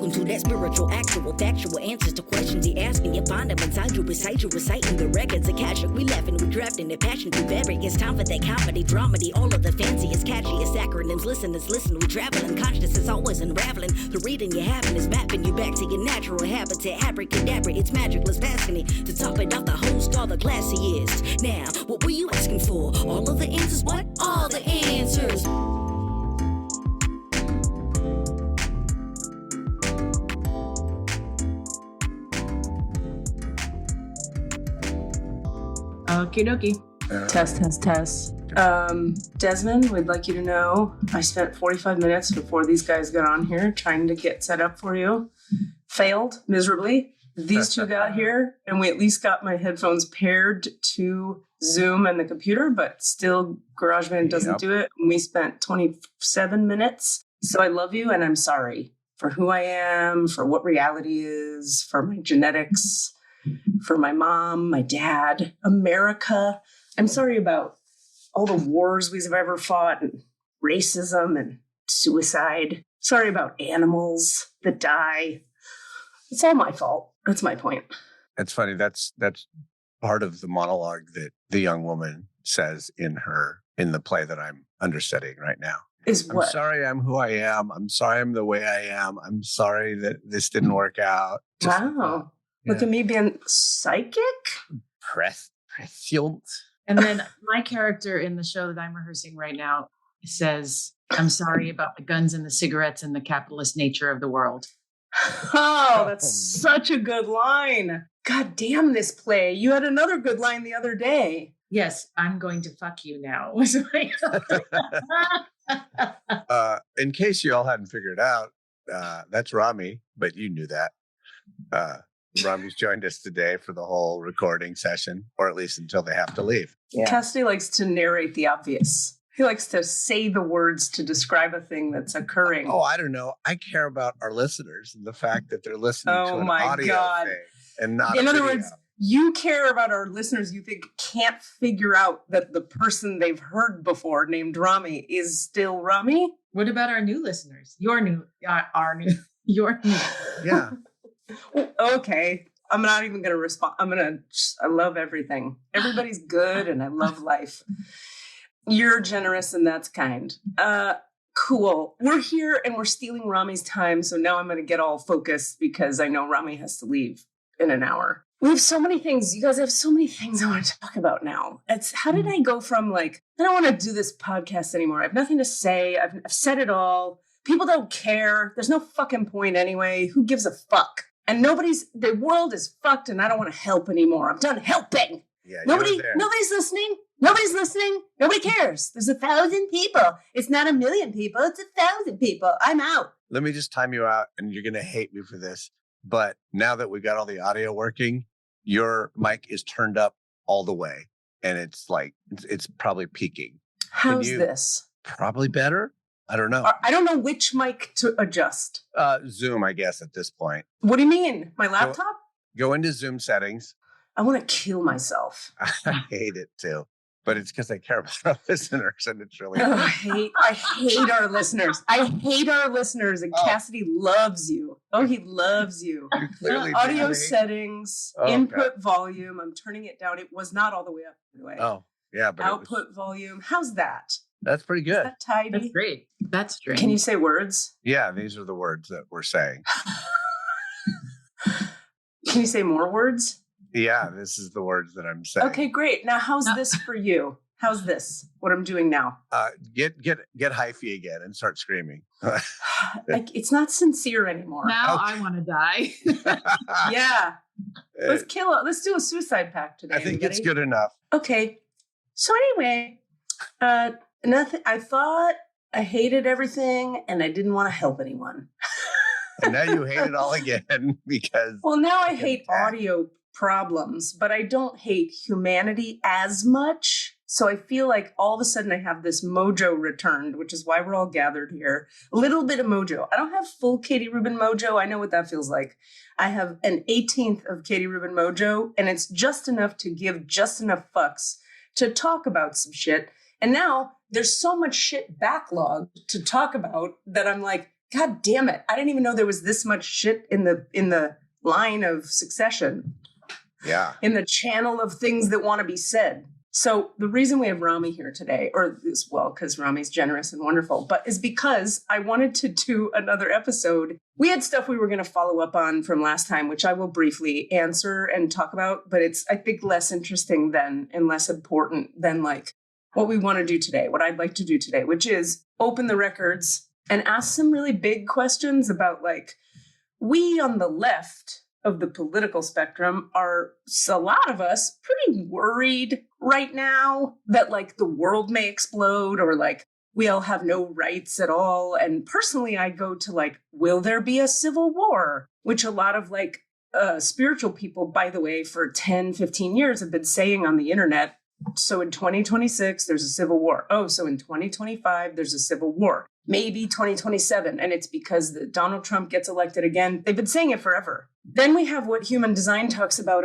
Welcome to that spiritual, actual, factual answers to questions you're asking. You find them inside you, recite you, reciting the records. Akashic, we laughing, we drafting the passion through various. Time for that comedy, dramedy, all of the fanciest, catchiest acronyms. Listeners, listen, we traveling. Consciousness is always unraveling. The reading you're having is mapping you back to your natural habitat. Abracadabra, it's magicless, fascinating. To top it off, the host, all the classiest. Now, what were you asking for? All of the answers? What? All the answers. Okie dokie. Test. Desmond, we'd like you to know I spent 45 minutes before these guys got on here trying to get set up for you. Failed miserably. These two got here, and we at least got my headphones paired to Zoom and the computer, but still GarageBand doesn't do it. And we spent 27 minutes. So I love you, and I'm sorry for who I am, for what reality is, for my genetics, for my mom, my dad, America. I'm sorry about all the wars we've ever fought and racism and suicide. Sorry about animals that die. It's all my fault. That's my point. It's funny. That's part of the monologue that the young woman says in the play that I'm understudying right now. Is what? I'm sorry I'm who I am. I'm sorry I'm the way I am. I'm sorry that this didn't work out. Wow. Look at me being psychic. Prescient. And then my character in the show that I'm rehearsing right now says, I'm sorry about the guns and the cigarettes and the capitalist nature of the world. Oh, that's such a good line. God damn this play. You had another good line the other day. Yes, I'm going to fuck you now. In case you all hadn't figured out, that's Rami, but you knew that. Rami's joined us today for the whole recording session, or at least until they have to leave. Yeah. Cassidy likes to narrate the obvious. He likes to say the words to describe a thing that's occurring. Oh, I don't know. I care about our listeners and the fact that they're listening to an audio thing and not in a other video. words, you care about our listeners you think can't figure out that the person they've heard before named Rami is still Rami? What about our new listeners? Your new. Yeah. Okay. I'm not even going to respond. I love everything. Everybody's good and I love life. You're generous and that's kind. Cool. We're here and we're stealing Rami's time. So now I'm going to get all focused because I know Rami has to leave in an hour. We have so many things. You guys have so many things I want to talk about now. How did I go from I don't want to do this podcast anymore. I have nothing to say. I've said it all. People don't care. There's no fucking point anyway. Who gives a fuck? And the world is fucked and I don't want to help anymore. I'm done helping. Yeah, nobody's listening. Nobody's listening. Nobody cares. There's 1,000 people. It's not 1,000,000 people. It's 1,000 people. I'm out. Let me just time you out, and you're going to hate me for this. But now that we got all the audio working, your mic is turned up all the way. And it's probably peaking. How's this? Probably better. I don't know. I don't know which mic to adjust. Zoom, I guess, at this point. What do you mean? My laptop? Go into Zoom settings. I want to kill myself. I hate it too. But it's because I care about our listeners, and it's really. I hate our listeners. I hate our listeners, and Cassidy loves you. Oh, he loves you. Audio settings, input volume. I'm turning it down. It was not all the way up, by the way. Oh, yeah, but output volume. How's that? That's pretty good. Is that tidy? That's great. That's strange. Can you say words? Yeah, these are the words that we're saying. Can you say more words? Yeah, this is the words that I'm saying. Okay, great. Now, how's this for you? How's this? What I'm doing now? Get hyphy again and start screaming. It's not sincere anymore. Now I want to die. Yeah. Let's do a suicide pact today. I think it's good enough. Okay. So anyway, nothing. I thought I hated everything and I didn't want to help anyone. And now you hate it all again because. Well, now I hate audio problems, but I don't hate humanity as much. So I feel like all of a sudden I have this mojo returned, which is why we're all gathered here. A little bit of mojo. I don't have full Katie Rubin mojo. I know what that feels like. I have an 18th of Katie Rubin mojo, and it's just enough to give just enough fucks to talk about some shit. And now there's so much shit backlogged to talk about that I'm like, God damn it. I didn't even know there was this much shit in the line of succession. Yeah. In the channel of things that want to be said. So the reason we have Rami here today, because Rami's generous and wonderful, but is because I wanted to do another episode. We had stuff we were going to follow up on from last time, which I will briefly answer and talk about, but it's, I think, less interesting than and less important than like what we want to do today, what I'd like to do today, which is open the records and ask some really big questions about like, we on the left of the political spectrum are, a lot of us, pretty worried right now that like the world may explode or like we all have no rights at all. And personally, I go to like, will there be a civil war? Which a lot of like spiritual people, by the way, for 10, 15 years have been saying on the internet. So in 2026, there's a civil war. Oh, so in 2025, there's a civil war. Maybe 2027. And it's because Donald Trump gets elected again. They've been saying it forever. Then we have what human design talks about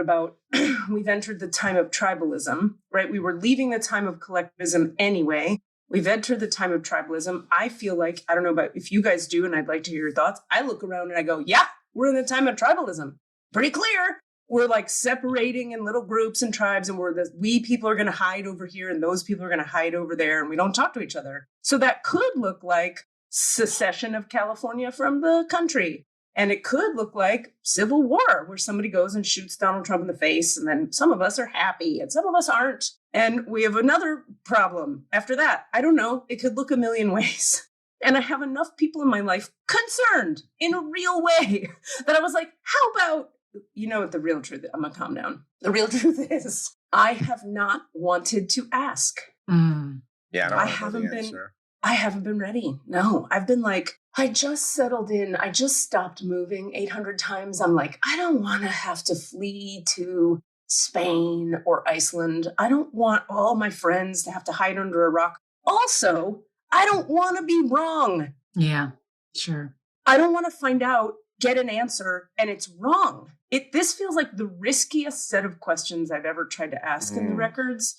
we've entered the time of tribalism, right? We were leaving the time of collectivism anyway. We've entered the time of tribalism. I feel like, I don't know about if you guys do, and I'd like to hear your thoughts. I look around and I go, yeah, we're in the time of tribalism. Pretty clear. We're like separating in little groups and tribes, and we people are going to hide over here and those people are going to hide over there, and we don't talk to each other. So that could look like secession of California from the country. And it could look like civil war, where somebody goes and shoots Donald Trump in the face, and then some of us are happy and some of us aren't. And we have another problem after that. I don't know. It could look a million ways. And I have enough people in my life concerned in a real way that I was like, how about, you know what the real truth is? I'm going to calm down. The real truth is I have not wanted to ask. Yeah, I haven't been ready. No, I've been like, I just settled in. I just stopped moving 800 times. I'm like, I don't want to have to flee to Spain or Iceland. I don't want all my friends to have to hide under a rock. Also, I don't want to be wrong. Yeah, sure. I don't want to find out, get an answer, and it's wrong. This feels like the riskiest set of questions I've ever tried to ask in the records.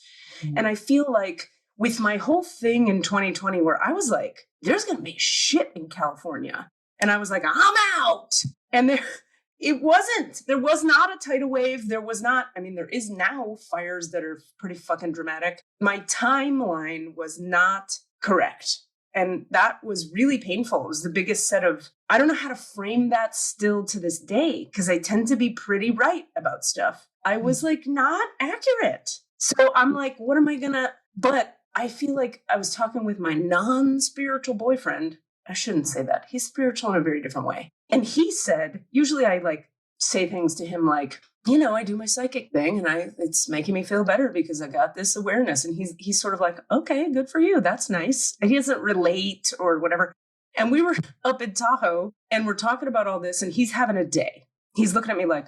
And I feel like with my whole thing in 2020, where I was like, there's going to be shit in California. And I was like, I'm out. And there was not a tidal wave. There is now fires that are pretty fucking dramatic. My timeline was not correct. And that was really painful. It was the biggest set of, I don't know how to frame that still to this day, because I tend to be pretty right about stuff. I was like not accurate. So I'm like, what am I but I feel like I was talking with my non-spiritual boyfriend. I shouldn't say that. He's spiritual in a very different way. And he said, usually I like say things to him like, you know, I do my psychic thing and it's making me feel better because I got this awareness. And he's sort of like, okay, good for you. That's nice. And he doesn't relate or whatever. And we were up in Tahoe and we're talking about all this and he's having a day. He's looking at me like,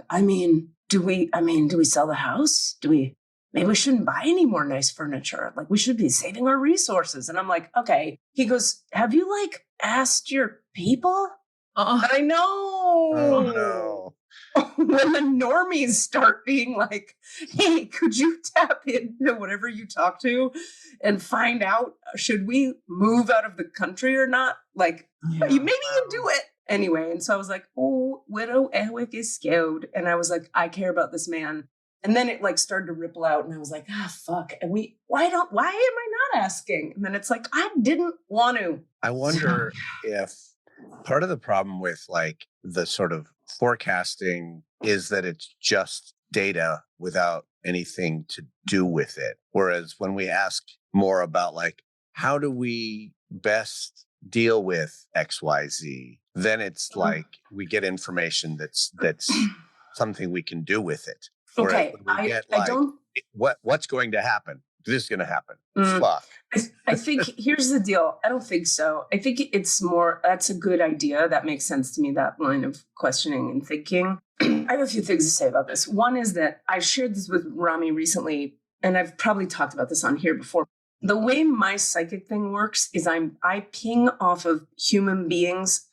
do we sell the house? Maybe we shouldn't buy any more nice furniture. Like we should be saving our resources. And I'm like, okay. He goes, have you like asked your people? I know. Oh no. When the normies start being like, hey, could you tap into whatever you talk to and find out, should we move out of the country or not? Like, maybe you do it. Anyway, and so I was like, oh, Widow Ewick is scared. And I was like, I care about this man. And then it like started to ripple out and I was like, fuck. And why am I not asking? And then it's like, I didn't want to. I wonder if part of the problem with like the sort of forecasting is that it's just data without anything to do with it. Whereas when we ask more about like, how do we best deal with XYZ, then it's like we get information that's something we can do with it. Okay, I don't. What's going to happen? This is going to happen. Fuck. I think here's the deal. I don't think so. I think it's more. That's a good idea. That makes sense to me. That line of questioning and thinking. I have a few things to say about this. One is that I shared this with Rami recently, and I've probably talked about this on here before. The way my psychic thing works is I ping off of human beings'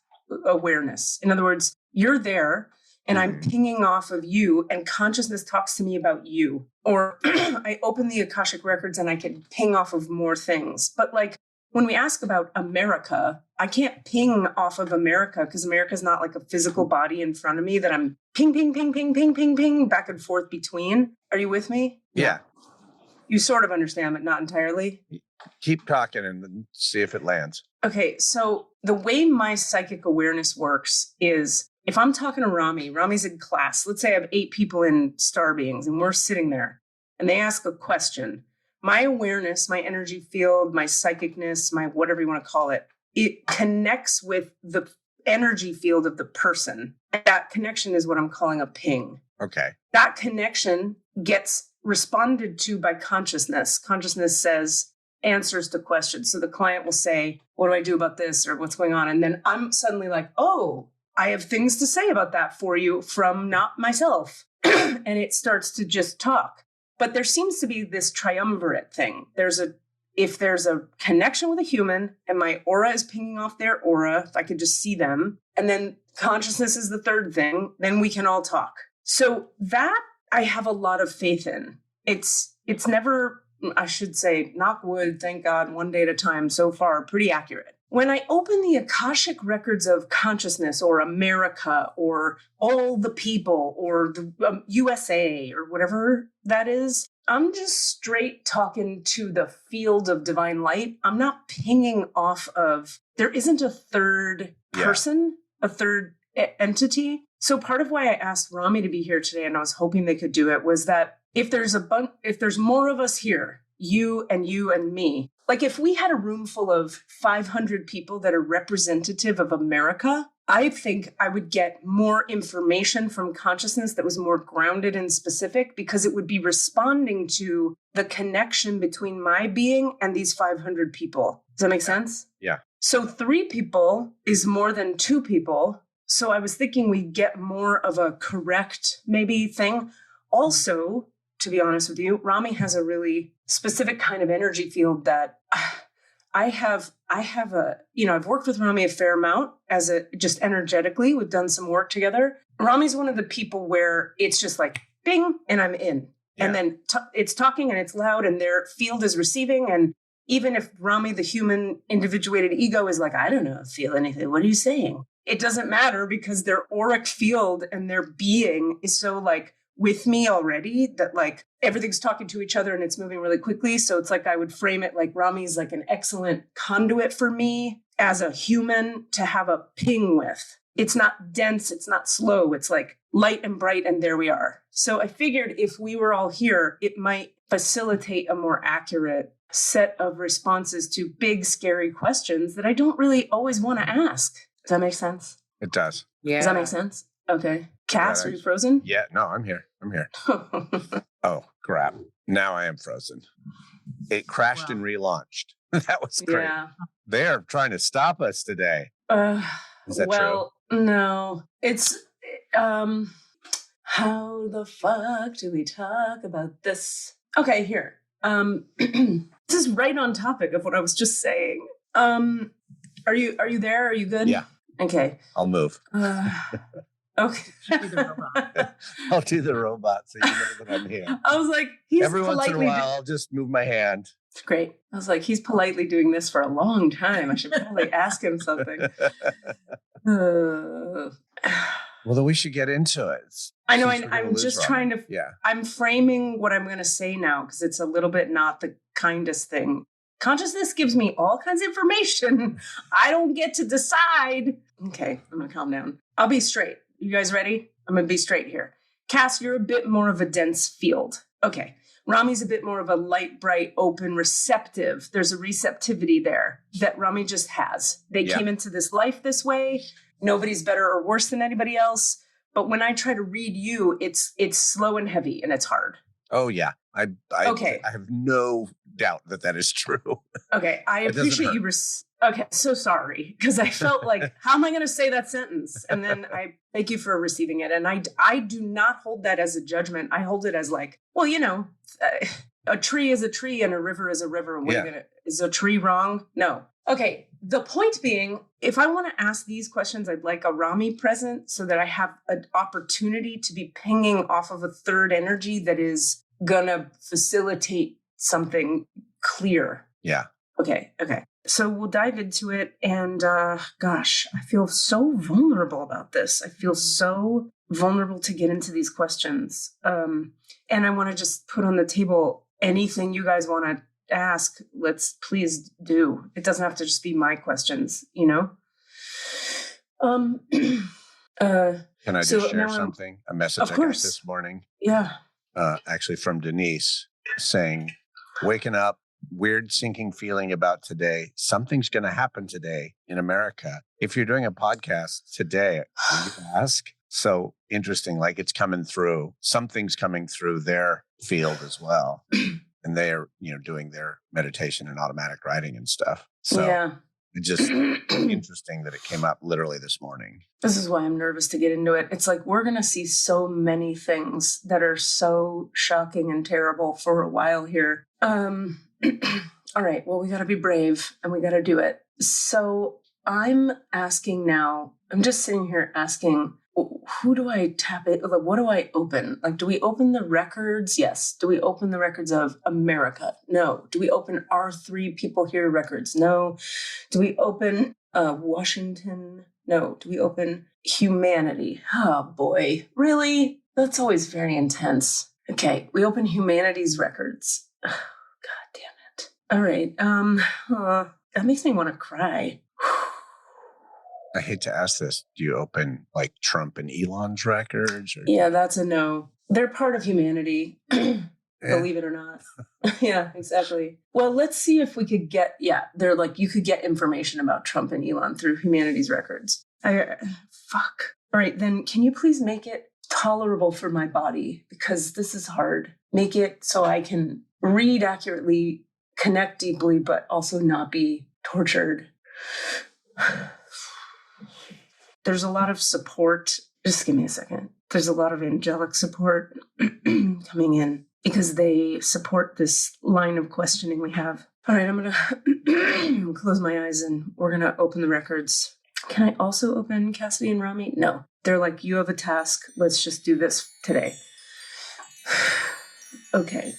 awareness. In other words, you're there. And I'm pinging off of you and consciousness talks to me about you. Or I open the Akashic records and I can ping off of more things. But like when we ask about America, I can't ping off of America because America is not like a physical body in front of me that I'm ping, ping, ping, ping, ping, ping, ping, back and forth between. Are you with me? Yeah. You sort of understand, but not entirely. Keep talking and then see if it lands. Okay, so the way my psychic awareness works is if I'm talking to Rami's in class. Let's say I have 8 people in Star Beings and we're sitting there and they ask a question. My awareness, my energy field, my psychicness, my whatever you want to call it, it connects with the energy field of the person. And that connection is what I'm calling a ping. Okay. That connection gets responded to by consciousness. Consciousness says answers to questions. So the client will say, what do I do about this? Or what's going on? And then I'm suddenly like, oh, I have things to say about that for you from not myself. And it starts to just talk. But there seems to be this triumvirate thing. If there's a connection with a human and my aura is pinging off their aura, if I could just see them, and then consciousness is the third thing, then we can all talk. So that I have a lot of faith in. It's never, I should say, knock wood, thank God, one day at a time, so far, pretty accurate. When I open the Akashic records of consciousness or America or all the people or the USA or whatever that is, I'm just straight talking to the field of divine light. I'm not pinging off of, there isn't a third person, a third entity. So part of why I asked Rami to be here today, and I was hoping they could do it, was that if there's more of us here, you and me, like if we had a room full of 500 people that are representative of America, I think I would get more information from consciousness that was more grounded and specific because it would be responding to the connection between my being and these 500 people. Does that make sense? Yeah. So 3 people is more than 2 people. So I was thinking we'd get more of a correct maybe thing. Also, to be honest with you, Rami has a really specific kind of energy field that I have I've worked with Rami a fair amount just energetically. We've done some work together. Rami's one of the people where it's just like, bing, and I'm in. Yeah. And then it's talking and it's loud and their field is receiving. And even if Rami, the human individuated ego, is like, I don't know, feel anything. What are you saying? It doesn't matter because their auric field and their being is so like with me already that like everything's talking to each other and it's moving really quickly. So it's like I would frame it like Rami's like an excellent conduit for me as a human to have a ping with. It's not dense. It's not slow. It's like light and bright. And there we are. So I figured if we were all here, it might facilitate a more accurate set of responses to big, scary questions that I don't really always want to ask. Does that make sense? It does. Yeah. Does that make sense? Okay. Cass, are you frozen? Yeah, no, I'm here. Oh, crap. Now I am frozen. It crashed and relaunched. That was great. Yeah. They're trying to stop us today. Is that true? No. It's, how the fuck do we talk about this? Okay, here. This is right on topic of what I was just saying. Are you there? Are you good? Yeah. Okay. I'll move. Okay. I'll do the robot so you know that I'm here. I was like, every once in a while, I'll just move my hand. It's great. I was like, he's politely doing this for a long time. I should probably ask him something. Well, then we should get into it. I know. I'm just trying to. Yeah. I'm framing what I'm going to say now because it's a little bit not the kindest thing. Consciousness gives me all kinds of information. I don't get to decide. Okay, I'm going to calm down. I'll be straight. You guys ready? I'm going to be straight here. Cass, you're a bit more of a dense field. Okay. Rami's a bit more of a light, bright, open, receptive. There's a receptivity there that Rami just has. They came into this life this way. Nobody's better or worse than anybody else. But when I try to read you, it's slow and heavy and it's hard. Oh, yeah. I have no doubt that is true. Okay. I appreciate you. Okay. So sorry. Because I felt like, how am I going to say that sentence? And then I thank you for receiving it. And I do not hold that as a judgment. I hold it as like, well, a tree is a tree and a river is a river. Is a tree wrong? No. Okay. The point being, if I want to ask these questions, I'd like a Rami present so that I have an opportunity to be pinging off of a third energy that is going to facilitate something clear. Yeah. Okay. So we'll dive into it. And gosh, I feel so vulnerable about this. I feel so vulnerable to get into these questions. And I want to just put on the table anything you guys want to ask. Let's please do. It doesn't have to just be my questions, you know? Can I just share something? A message I got this morning. Yeah. Actually from Denise saying, waking up, weird sinking feeling about today. Something's going to happen today in America. If you're doing a podcast today, will you ask? So interesting, like it's coming through. Something's coming through their field as well. And they're, doing their meditation and automatic writing and stuff. So yeah. It's just interesting that it came up literally this morning. This is why I'm nervous to get into it. It's like we're going to see so many things that are so shocking and terrible for a while here. All right. Well, we got to be brave and we got to do it. So I'm asking now, I'm just sitting here asking, who do I tap it? Like, what do I open? Like, do we open the records? Yes. Do we open the records of America? No. Do we open our 3 people here records? No. Do we open Washington? No. Do we open humanity? Oh boy. Really? That's always very intense. Okay. We open humanity's records. God damn it. All right. That makes me want to cry. I hate to ask this. Do you open like Trump and Elon's records? Or? Yeah, that's a no. They're part of humanity, believe it or not. Yeah, exactly. Well, let's see if we could get, they're like, you could get information about Trump and Elon through humanity's records. Fuck. All right, then can you please make it tolerable for my body? Because this is hard. Make it so I can read accurately, connect deeply, but also not be tortured. There's a lot of support. Just give me a second. There's a lot of angelic support coming in because they support this line of questioning we have. All right, I'm going to close my eyes and we're going to open the records. Can I also open Cassidy and Rami? No. They're like, you have a task. Let's just do this today. Okay.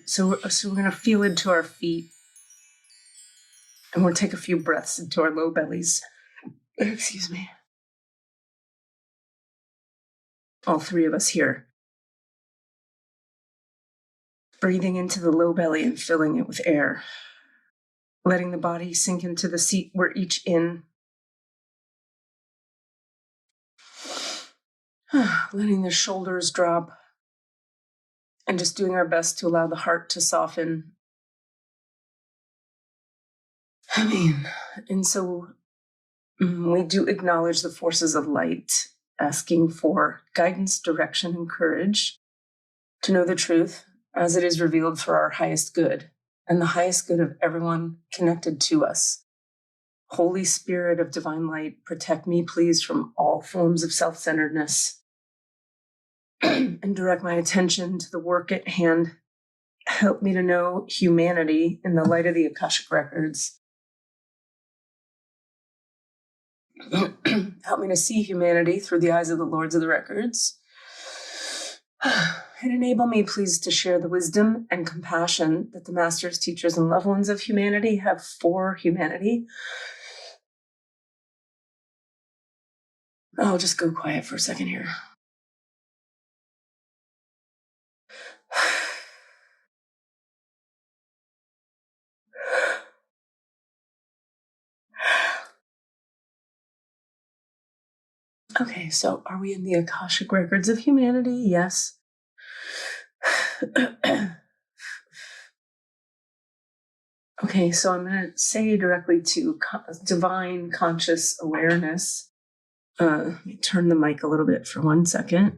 So we're going to feel into our feet and we'll take a few breaths into our low bellies. Excuse me. All 3 of us here. Breathing into the low belly and filling it with air. Letting the body sink into the seat we're each in. Letting the shoulders drop. And just doing our best to allow the heart to soften. And so we do acknowledge the forces of light, asking for guidance, direction, and courage to know the truth as it is revealed for our highest good and the highest good of everyone connected to us. Holy Spirit of divine light, protect me, please, from all forms of self-centeredness. And direct my attention to the work at hand. Help me to know humanity in the light of the Akashic records. Help me to see humanity through the eyes of the Lords of the Records. And enable me, please, to share the wisdom and compassion that the masters, teachers, and loved ones of humanity have for humanity. I'll just go quiet for a second here. Okay, so are we in the Akashic records of humanity? Yes. Okay, so I'm going to say directly to divine conscious awareness. Let me turn the mic a little bit for 1 second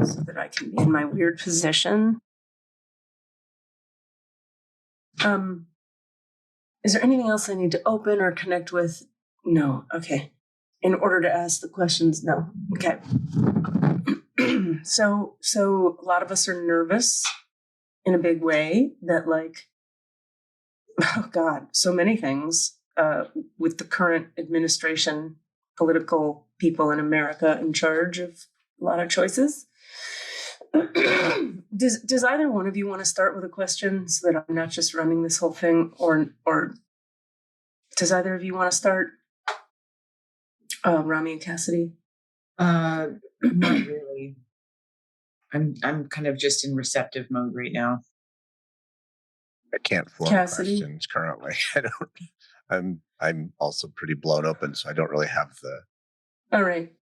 so that I can be in my weird position. Is there anything else I need to open or connect with? No. Okay. In order to ask the questions, no. Okay. So a lot of us are nervous in a big way that, like, oh God, so many things with the current administration, political people in America in charge of lot of choices. Does either one of you want to start with a question so that I'm not just running this whole thing, or does either of you want to start? Rami and Cassidy? Not really. I'm kind of just in receptive mode right now. I can't form Cassidy? questions currently. I'm also pretty blown open, so I don't really have the. All right.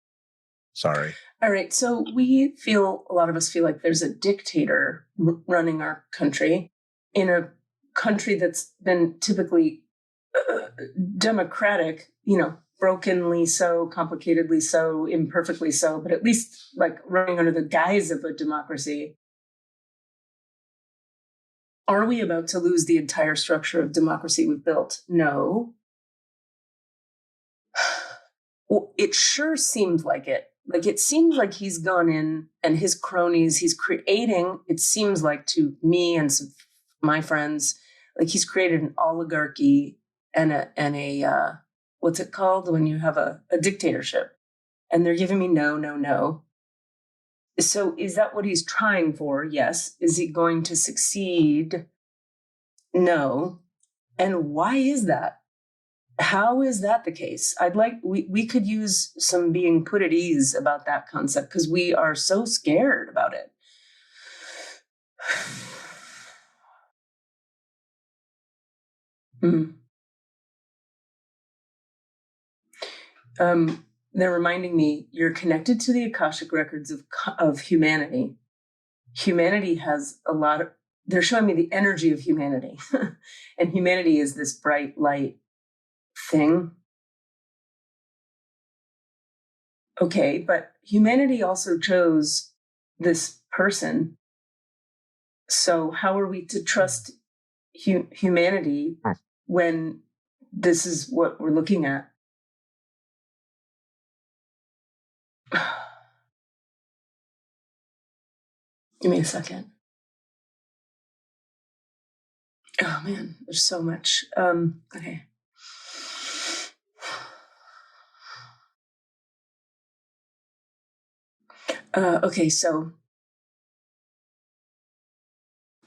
Sorry. All right. So a lot of us feel like there's a dictator running our country, in a country that's been typically democratic, brokenly so, complicatedly so, imperfectly so, but at least like running under the guise of a democracy. Are we about to lose the entire structure of democracy we've built? No. Well, it sure seemed like it. Like, it seems like he's gone in and his cronies, he's creating, it seems like to me and some my friends, like he's created an oligarchy and a what's it called when you have a dictatorship? And they're giving me no. So is that what he's trying for? Yes. Is he going to succeed? No. And why is that? How is that the case? We could use some being put at ease about that concept, because we are so scared about it. They're reminding me, you're connected to the Akashic records of humanity. Humanity has a lot of, they're showing me the energy of humanity. And humanity is this bright light thing. Okay, but humanity also chose this person. So how are we to trust humanity when this is what we're looking at? Give me a second. Oh man, there's so much. Okay. Okay, so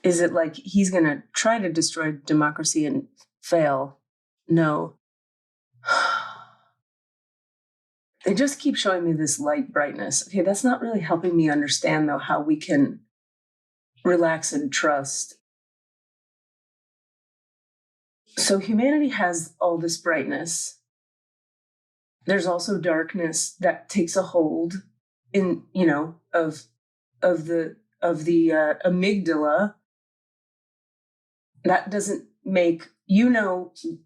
is it like he's going to try to destroy democracy and fail? No. They just keep showing me this light brightness. Okay, that's not really helping me understand, though, how we can relax and trust. So humanity has all this brightness. There's also darkness that takes a hold in, of the amygdala. That doesn't make,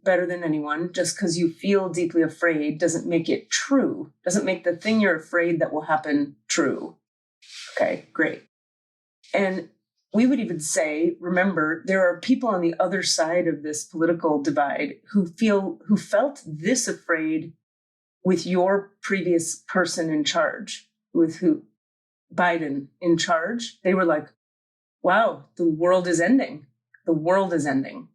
better than anyone, just because you feel deeply afraid doesn't make it true, doesn't make the thing you're afraid that will happen true. Okay, great. And we would even say, remember, there are people on the other side of this political divide who felt this afraid with your previous person in charge, with Biden in charge. They were like, wow, the world is ending. The world is ending.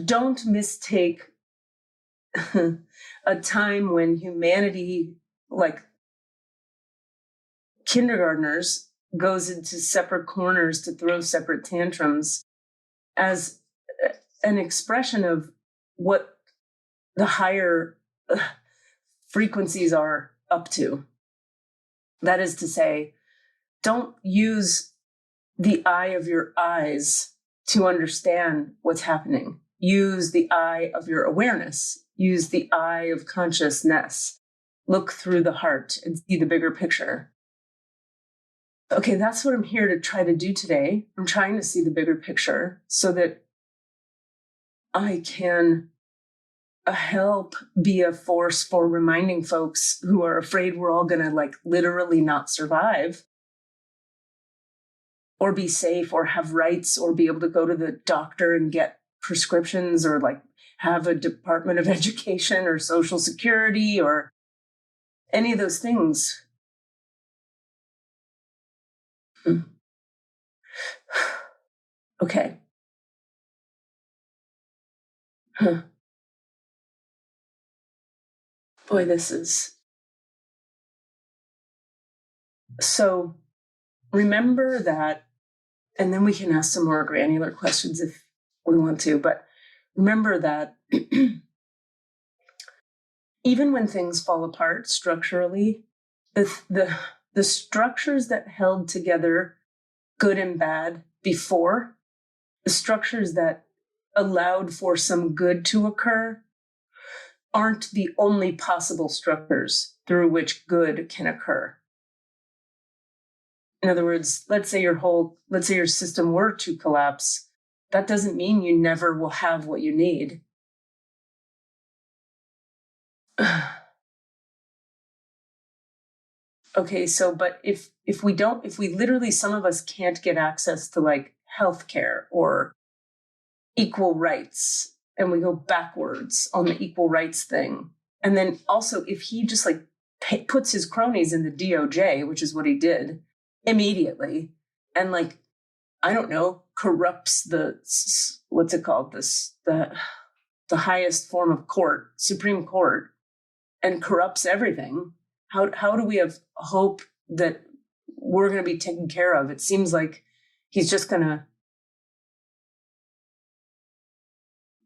Don't mistake a time when humanity, like kindergartners, goes into separate corners to throw separate tantrums, as an expression of what the higher frequencies are up to. That is to say, don't use the eye of your eyes to understand what's happening. Use the eye of your awareness. Use the eye of consciousness. Look through the heart and see the bigger picture. Okay, that's what I'm here to try to do today. I'm trying to see the bigger picture so that I can help be a force for reminding folks who are afraid we're all going to literally not survive, or be safe, or have rights, or be able to go to the doctor and get prescriptions, or have a Department of Education or Social Security or any of those things. Okay. Boy, this is So remember that, and then we can ask some more granular questions if we want to, but remember that even when things fall apart structurally, the structures that held together good and bad before, the structures that allowed for some good to occur, aren't the only possible structures through which good can occur. In other words, let's say your system were to collapse. That doesn't mean you never will have what you need. Okay, so but if we literally, some of us can't get access to like healthcare or equal rights, and we go backwards on the equal rights thing. And then also if he just like puts his cronies in the DOJ, which is what he did immediately, and like, I don't know, corrupts what's it called? The highest form of court, Supreme Court, and corrupts everything. How do we have hope that we're going to be taken care of? It seems like he's just going to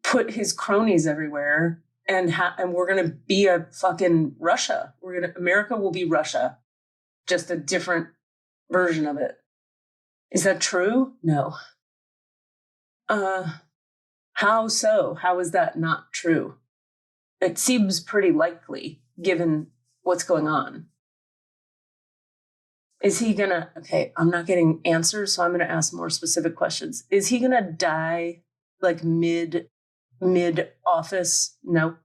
put his cronies everywhere, and we're going to be a fucking Russia. America will be Russia, just a different version of it. Is that true? No. How so? How is that not true? It seems pretty likely given what's going on. Is he gonna, okay, I'm not getting answers, so I'm gonna ask more specific questions. Is he gonna die like mid office? No.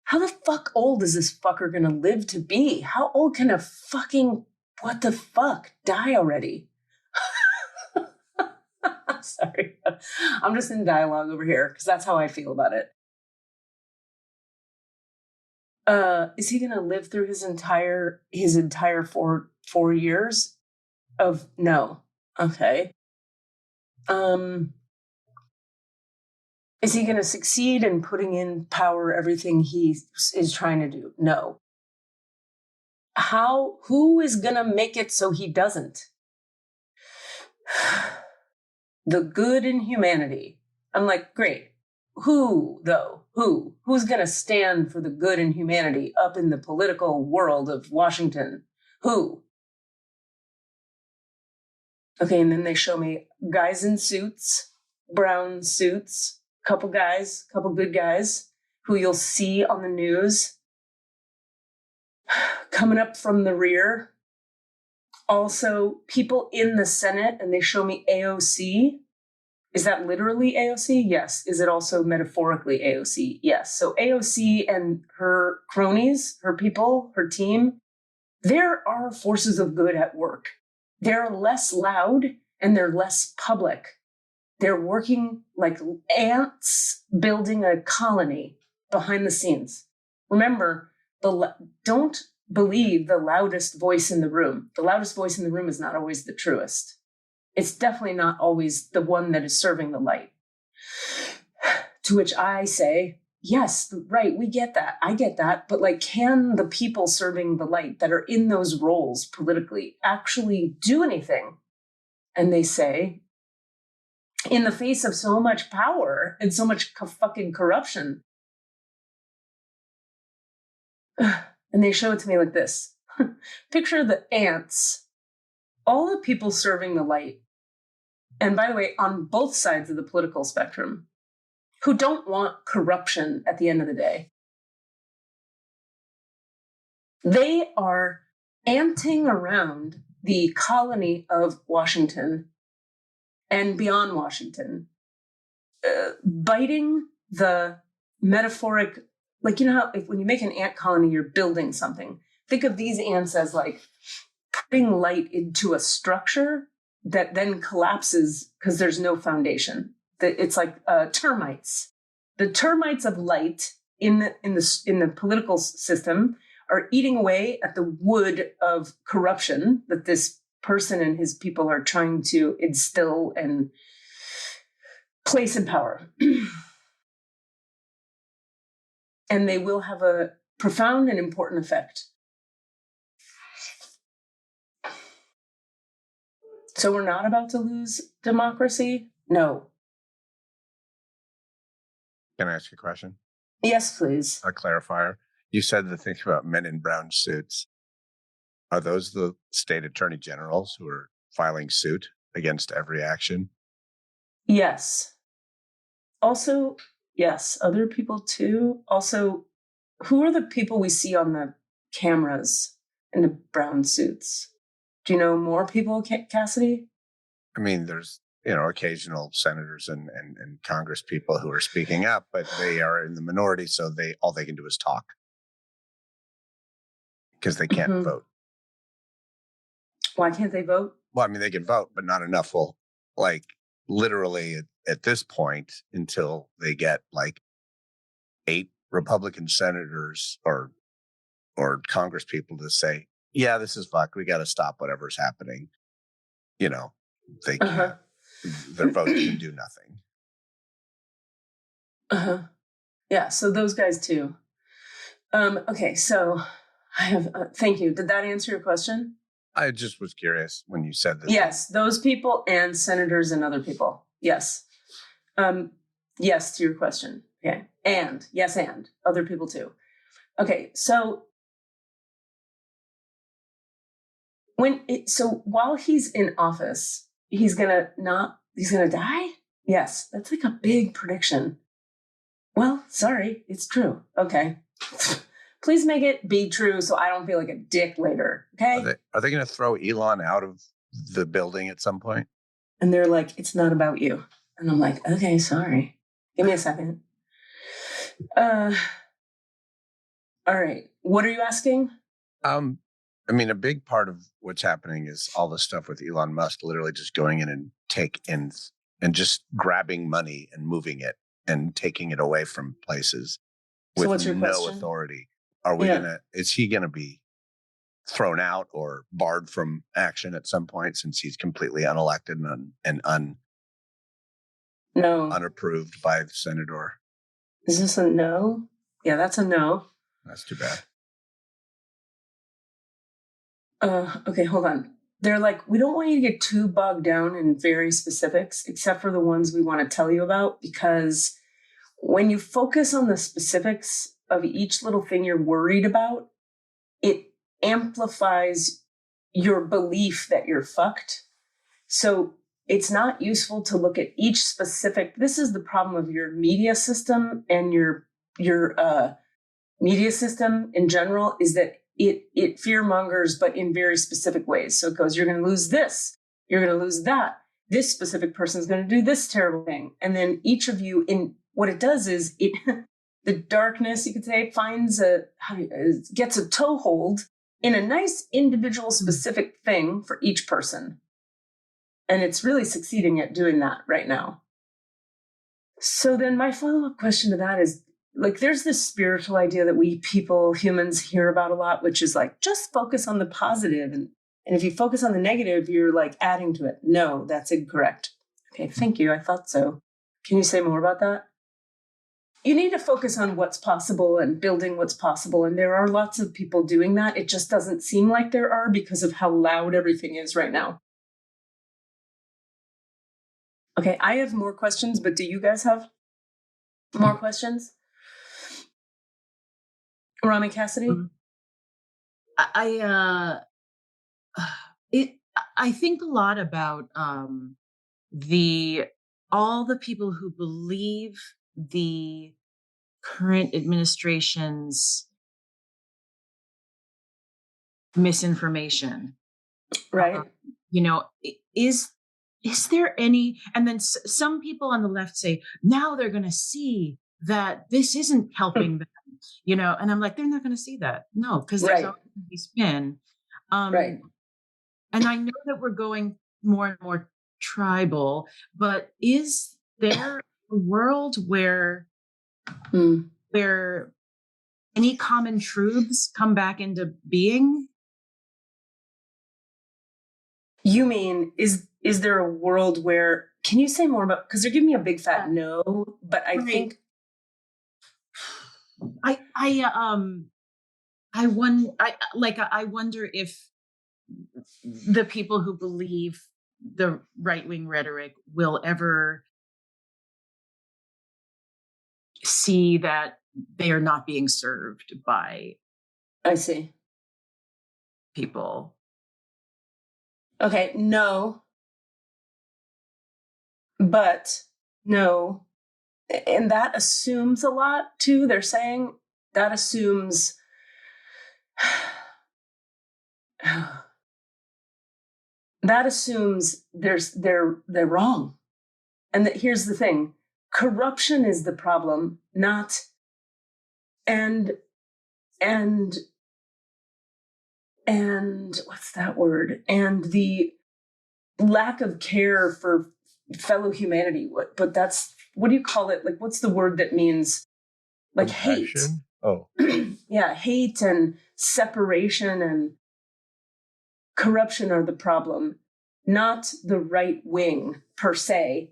How the fuck old is this fucker gonna live to be? How old can a fucking, what the fuck, die already? Sorry. I'm just in dialogue over here because that's how I feel about it. Is he going to live through his entire 4 years of no? Okay. Is he going to succeed in putting in power everything he is trying to do? No. Who is going to make it so he doesn't? The good in humanity. I'm like, great. Who, though? Who's going to stand for the good in humanity up in the political world of Washington? Who? Okay, and then they show me guys in suits, brown suits, couple good guys who you'll see on the news coming up from the rear. Also, people in the Senate, and they show me AOC. Is that literally AOC? Yes. Is it also metaphorically AOC? Yes. So AOC and her cronies, her people, her team, there are forces of good at work. They're less loud and they're less public. They're working like ants building a colony behind the scenes. Remember, don't believe the loudest voice in the room. The loudest voice in the room is not always the truest. It's definitely not always the one that is serving the light. To which I say, yes, right, we get that. I get that. But like, can the people serving the light that are in those roles politically actually do anything? And they say, in the face of so much power and so much fucking corruption. And they show it to me like this. Picture the ants, all the people serving the light. And by the way, on both sides of the political spectrum, who don't want corruption at the end of the day. They are anting around the colony of Washington and beyond Washington, biting the metaphoric, like, you know how when you make an ant colony, you're building something. Think of these ants as like putting light into a structure that then collapses because there's no foundation. It's like termites. The termites of light in the political system are eating away at the wood of corruption that this person and his people are trying to instill and place in power. And they will have a profound and important effect. So we're not about to lose democracy? No. Can I ask you a question? Yes, please. A clarifier. You said the thing about men in brown suits. Are those the state attorney generals who are filing suit against every action? Yes. Also, yes, other people too. Also, who are the people we see on the cameras in the brown suits? Do you know more people, Cassidy? I mean, there's, occasional senators and Congress people who are speaking up, but they are in the minority. So all they can do is talk because they can't vote. Why can't they vote? Well, I mean, they can vote, but not enough will, literally at this point, until they get 8 Republican senators or Congress people to say, yeah, this is fucked. We got to stop whatever's happening. They can't. Their vote can do nothing. Yeah, so those guys too. Okay, so I have, thank you. Did that answer your question? I just was curious when you said that. Yes, those people and senators and other people. Yes. Yes to your question. Okay. And other people too. Okay, so while he's in office, he's gonna die? Yes, that's like a big prediction. Well, sorry, it's true. Okay. Please make it be true so I don't feel like a dick later. Okay. Are they going to throw Elon out of the building at some point? And they're like, it's not about you. And I'm like, okay, sorry. Give me a second. All right. What are you asking? I mean, a big part of what's happening is all the stuff with Elon Musk literally just going in and just grabbing money and moving it and taking it away from places with no authority. Is he gonna be thrown out or barred from action at some point since he's completely unelected and unapproved by the senator? Is this a no? Yeah, that's a no. That's too bad. Okay, hold on. They're like, we don't want you to get too bogged down in very specifics, except for the ones we want to tell you about, because when you focus on the specifics of each little thing you're worried about, it amplifies your belief that you're fucked. So it's not useful to look at each specific. This is the problem of your media system and your media system in general, is that it fear mongers, but in very specific ways. So it goes, you're going to lose this, you're going to lose that. This specific person is going to do this terrible thing. And then each of you, in what it does is the darkness, you could say, gets a toehold in a nice individual specific thing for each person. And it's really succeeding at doing that right now. So then my follow-up question to that is, there's this spiritual idea that we people, humans, hear about a lot, which is just focus on the positive. And if you focus on the negative, you're adding to it. No, that's incorrect. Okay, thank you. I thought so. Can you say more about that? You need to focus on what's possible and building what's possible. And there are lots of people doing that. It just doesn't seem like there are because of how loud everything is right now. Okay, I have more questions, but do you guys have more questions? Rami, Cassidy? I think a lot about all the people who believe the current administration's misinformation. Right. Is there any, and then some people on the left say, now they're going to see that this isn't helping them, and I'm like, they're not going to see that. No, because there's always going to be spin. Right. And I know that we're going more and more tribal, but is there a world where any common truths come back into being? You mean, is there a world where, can you say more about, because they're giving me a big fat no, but I think I wonder if the people who believe the right-wing rhetoric will ever see that they are not being served by I see. people. Okay, no. But no. And that assumes a lot too. They're saying that assumes they're wrong. And that here's the thing. Corruption is the problem, not and what's that word? And the lack of care for fellow humanity. But that's, what do you call it? Like, what's the word that means like Compassion? hate? Oh, Yeah, hate and separation and corruption are the problem, not the right wing per se,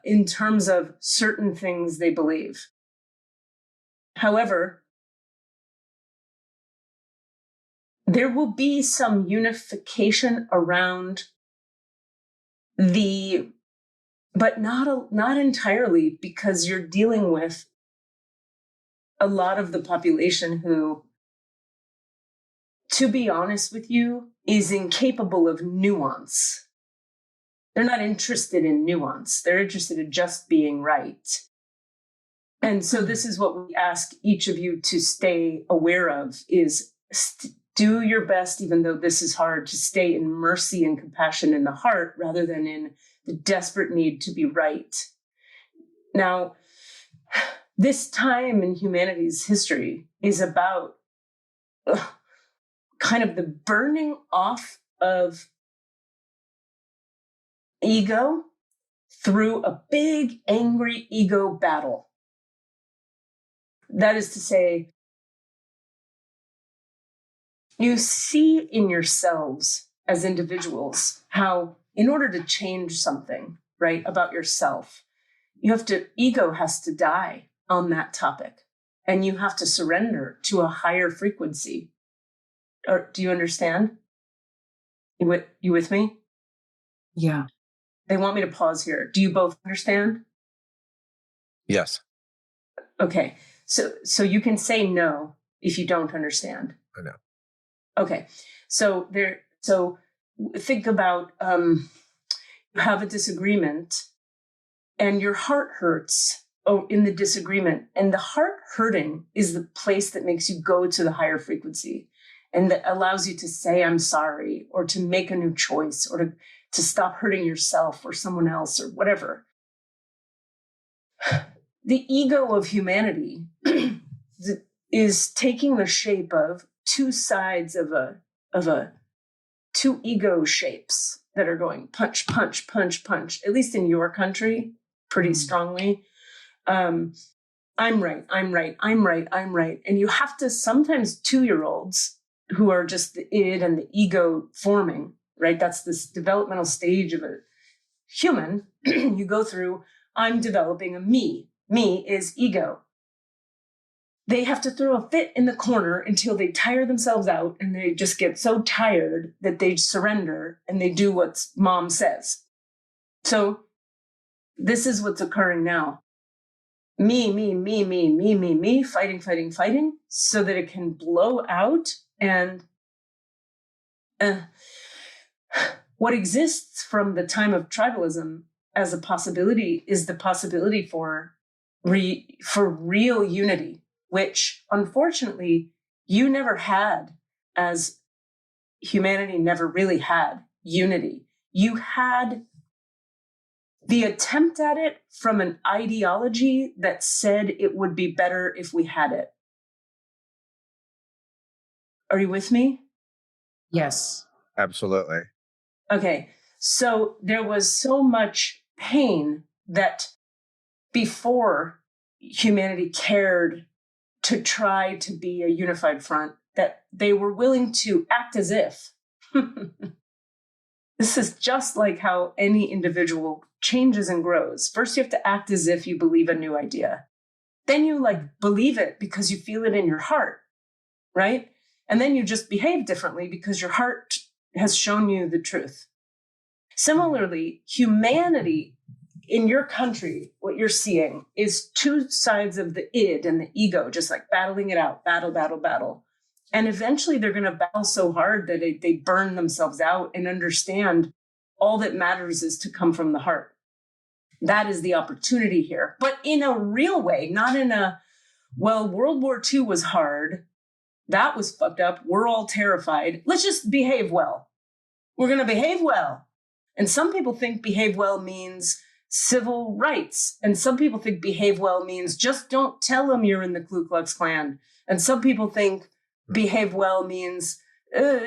in terms of certain things they believe. However, there will be some unification around but not entirely, because you're dealing with a lot of the population who, to be honest with you, is incapable of nuance. They're not interested in nuance. They're interested in just being right. And so this is what we ask each of you to stay aware of is do your best, even though this is hard, to stay in mercy and compassion in the heart rather than in the desperate need to be right. Now, this time in humanity's history is about kind of the burning off of ego through a big, angry ego battle. That is to say, you see in yourselves as individuals how, in order to change something, right, about yourself, ego has to die on that topic, and you have to surrender to a higher frequency. Or do you understand? You with me? Yeah. They want me to pause here. Do you both understand? yes. Okay. So you can say no if you don't understand. I know. Okay. So think about, you have a disagreement and your heart hurts in the disagreement. And the heart hurting is the place that makes you go to the higher frequency and that allows you to say, I'm sorry, or to make a new choice, or to stop hurting yourself or someone else or whatever. The ego of humanity is taking the shape of two sides of two ego shapes that are going punch, punch, punch, punch, at least in your country, pretty strongly. I'm right, I'm right, I'm right, I'm right. And you have to, sometimes 2-year-olds who are just the id and the ego forming, right? That's this developmental stage of a human. You go through, I'm developing a me. Me is ego. They have to throw a fit in the corner until they tire themselves out and they just get so tired that they surrender and they do what mom says. So this is what's occurring now. Me, fighting, fighting, fighting, so that it can blow out. And what exists from the time of tribalism as a possibility is the possibility for real unity, which unfortunately you never had, as humanity never really had unity. You had the attempt at it from an ideology that said it would be better if we had it. Are you with me? Yes. Absolutely. Okay. So there was so much pain that before humanity cared to try to be a unified front, that they were willing to act as if. This is just like how any individual changes and grows. First, you have to act as if you believe a new idea. Then you believe it because you feel it in your heart, right? And then you just behave differently because your heart has shown you the truth. Similarly, humanity in your country, what you're seeing is two sides of the id and the ego, just like battling it out, battle, battle, battle. And eventually they're going to battle so hard that they burn themselves out and understand all that matters is to come from the heart. That is the opportunity here, but in a real way, not in a, well, World War II was hard. That was fucked up. We're all terrified. Let's just behave well. We're going to behave well. And some people think behave well means civil rights. And some people think behave well means just don't tell them you're in the Ku Klux Klan. And some people think behave well means,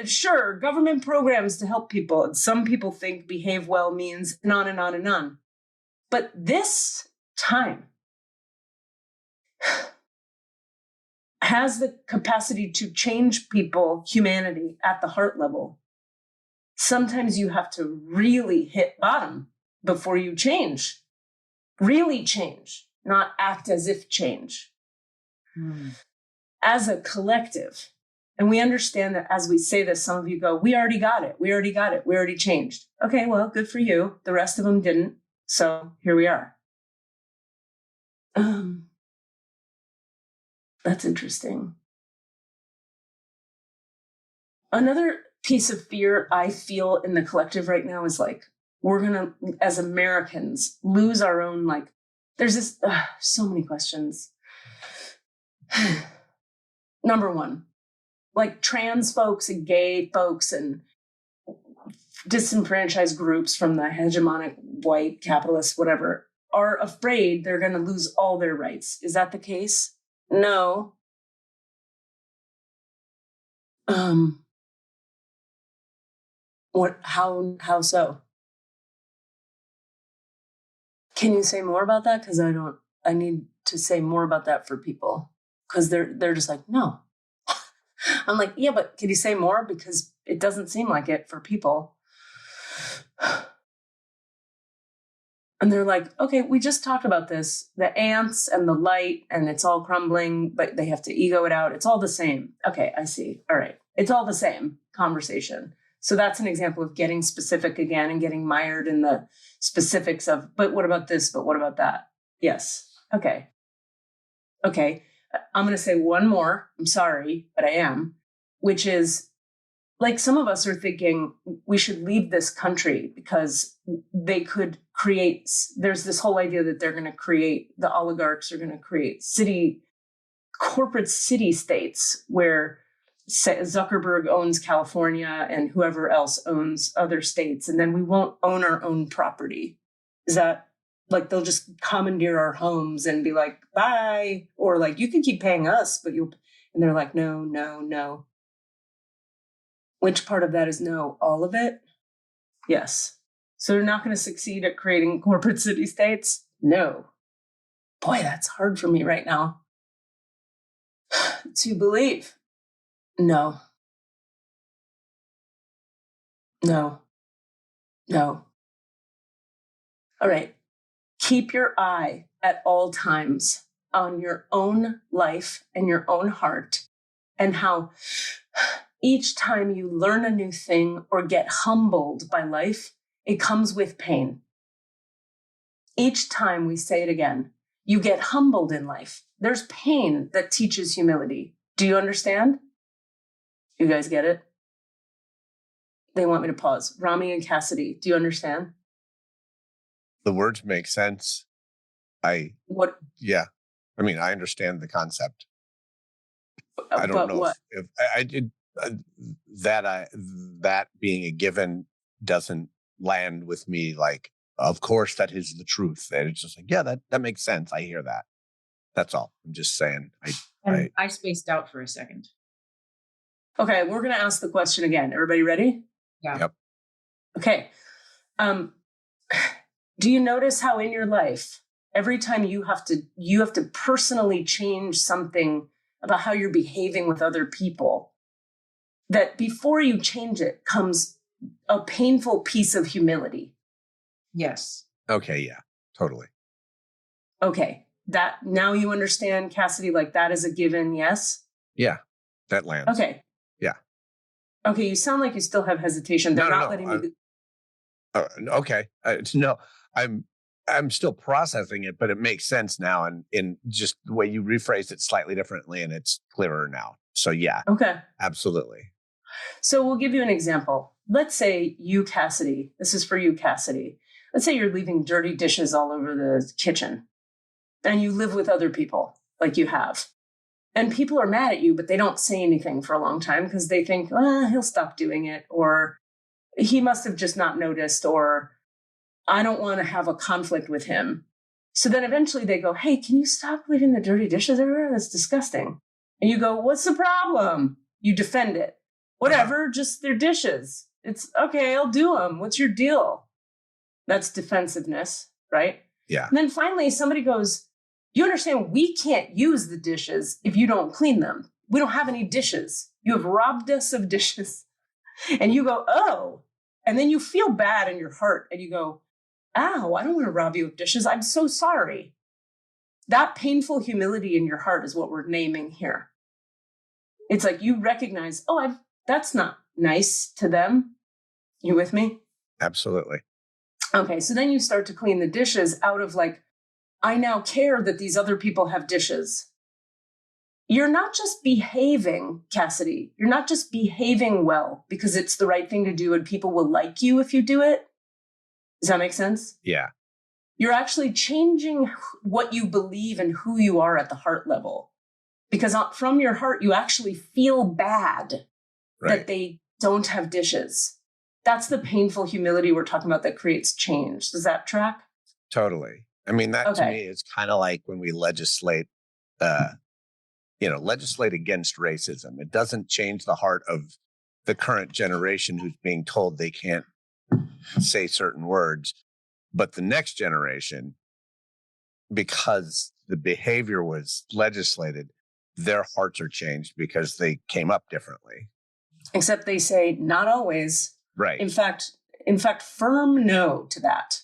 sure, government programs to help people. And some people think behave well means and on and on and on. But this time has the capacity to change people, humanity, at the heart level. Sometimes you have to really hit bottom before you change. Really change, not act as if change. As a collective. And we understand that as we say this, some of you go, we already got it. We already got it. We already changed. Okay, well, good for you. The rest of them didn't. So here we are. That's interesting. Another piece of fear I feel in the collective right now is like, we're going to, as Americans, lose our own, like, there's this, so many questions. Number one, like trans folks and gay folks and disenfranchised groups from the hegemonic white capitalist, whatever, are afraid they're going to lose all their rights. Is that the case? No. How so? Can you say more about that? Because I need to say more about that for people. Because they're just like, no. I'm like, yeah, but can you say more? Because it doesn't seem like it for people. And they're like, okay, we just talked about this. The ants and the light, and it's all crumbling, but they have to ego it out. It's all the same. Okay, I see. All right. It's all the same conversation. So that's an example of getting specific again and getting mired in the specifics of, but what about this? But what about that? Yes. Okay. Okay. I'm going to say one more. I'm sorry, but I am, which is like some of us are thinking we should leave this country because they could create, there's this whole idea that they're going to create, the oligarchs are going to create corporate city states where Zuckerberg owns California and whoever else owns other states. And then we won't own our own property. Is that like, they'll just commandeer our homes and be like, bye. Or like, you can keep paying us, but and they're like, no, no, no. Which part of that is no? All of it? Yes. So they're not going to succeed at creating corporate city states? No. Boy, that's hard for me right now to believe. No. No. No. All right. Keep your eye at all times on your own life and your own heart, and how each time you learn a new thing or get humbled by life, it comes with pain. Each time, we say it again, you get humbled in life. There's pain that teaches humility. Do you understand? You guys get it? They want me to pause. Rami and Cassidy, do you understand? The words make sense. What? Yeah. I mean, I understand the concept. I don't know what? if I did that being a given doesn't land with me. Like, of course, that is the truth. And it's just like, yeah, that makes sense. I hear that. That's all. I'm just saying. I spaced out for a second. Okay, we're going to ask the question again. Everybody ready? Yeah. Yep. Okay. Do you notice how in your life, every time you have to personally change something about how you're behaving with other people, that before you change it comes a painful piece of humility? Yes. Okay. Yeah, totally. Okay. That now you understand, Cassidy, like that is a given. Yes. Yeah. That lands. Okay. Yeah. Okay. You sound like you still have hesitation. They're not letting me. Okay. No, I'm still processing it, but it makes sense now, and in just the way you rephrased it slightly differently, and it's clearer now. So yeah, Okay. absolutely. So we'll give you an example. Let's say you, Cassidy, this is for you, Cassidy. Let's say you're leaving dirty dishes all over the kitchen and you live with other people like you have. And people are mad at you, but they don't say anything for a long time because they think, he'll stop doing it, or he must have just not noticed, or I don't want to have a conflict with him. So then eventually they go, hey, can you stop leaving the dirty dishes everywhere? That's disgusting. And you go, what's the problem? You defend it. Whatever, just their dishes. It's okay, I'll do them. What's your deal? That's defensiveness, right? Yeah. And then finally somebody goes, you understand we can't use the dishes if you don't clean them. We don't have any dishes. You have robbed us of dishes. And you go, oh. And then you feel bad in your heart and you go, ow, I don't want to rob you of dishes. I'm so sorry. That painful humility in your heart is what we're naming here. It's like you recognize, that's not nice to them. You with me? Absolutely. Okay, so then you start to clean the dishes out of like, I now care that these other people have dishes. You're not just behaving, Cassidy. You're not just behaving well because it's the right thing to do and people will like you if you do it. Does that make sense? Yeah. You're actually changing what you believe and who you are at the heart level. Because from your heart, you actually feel bad that they don't have dishes. That's the painful humility we're talking about that creates change. Does that track? Totally. I mean, that to me is kind of like when we legislate, legislate against racism. It doesn't change the heart of the current generation who's being told they can't say certain words, but the next generation, because the behavior was legislated, their hearts are changed because they came up differently. Except they say not always. Right. In fact, firm no to that.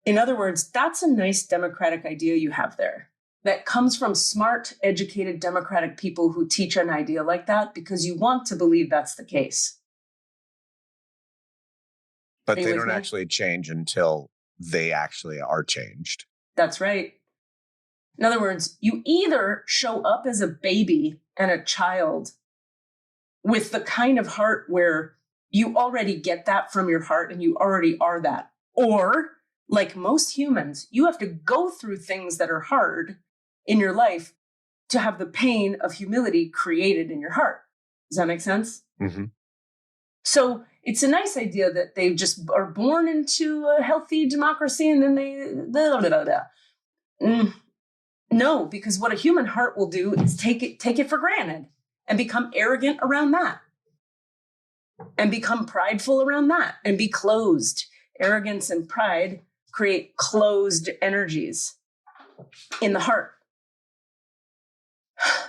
In other words, that's a nice democratic idea you have there that comes from smart, educated, democratic people who teach an idea like that because you want to believe that's the case. But they don't actually change until they actually are changed. That's right. In other words, you either show up as a baby and a child with the kind of heart where you already get that from your heart and you already are that. Or, like most humans, you have to go through things that are hard in your life to have the pain of humility created in your heart. Does that make sense? Mm-hmm. So it's a nice idea that they just are born into a healthy democracy and then they... No, because what a human heart will do is take it for granted and become arrogant around that and become prideful around that and be closed. Arrogance and pride create closed energies in the heart.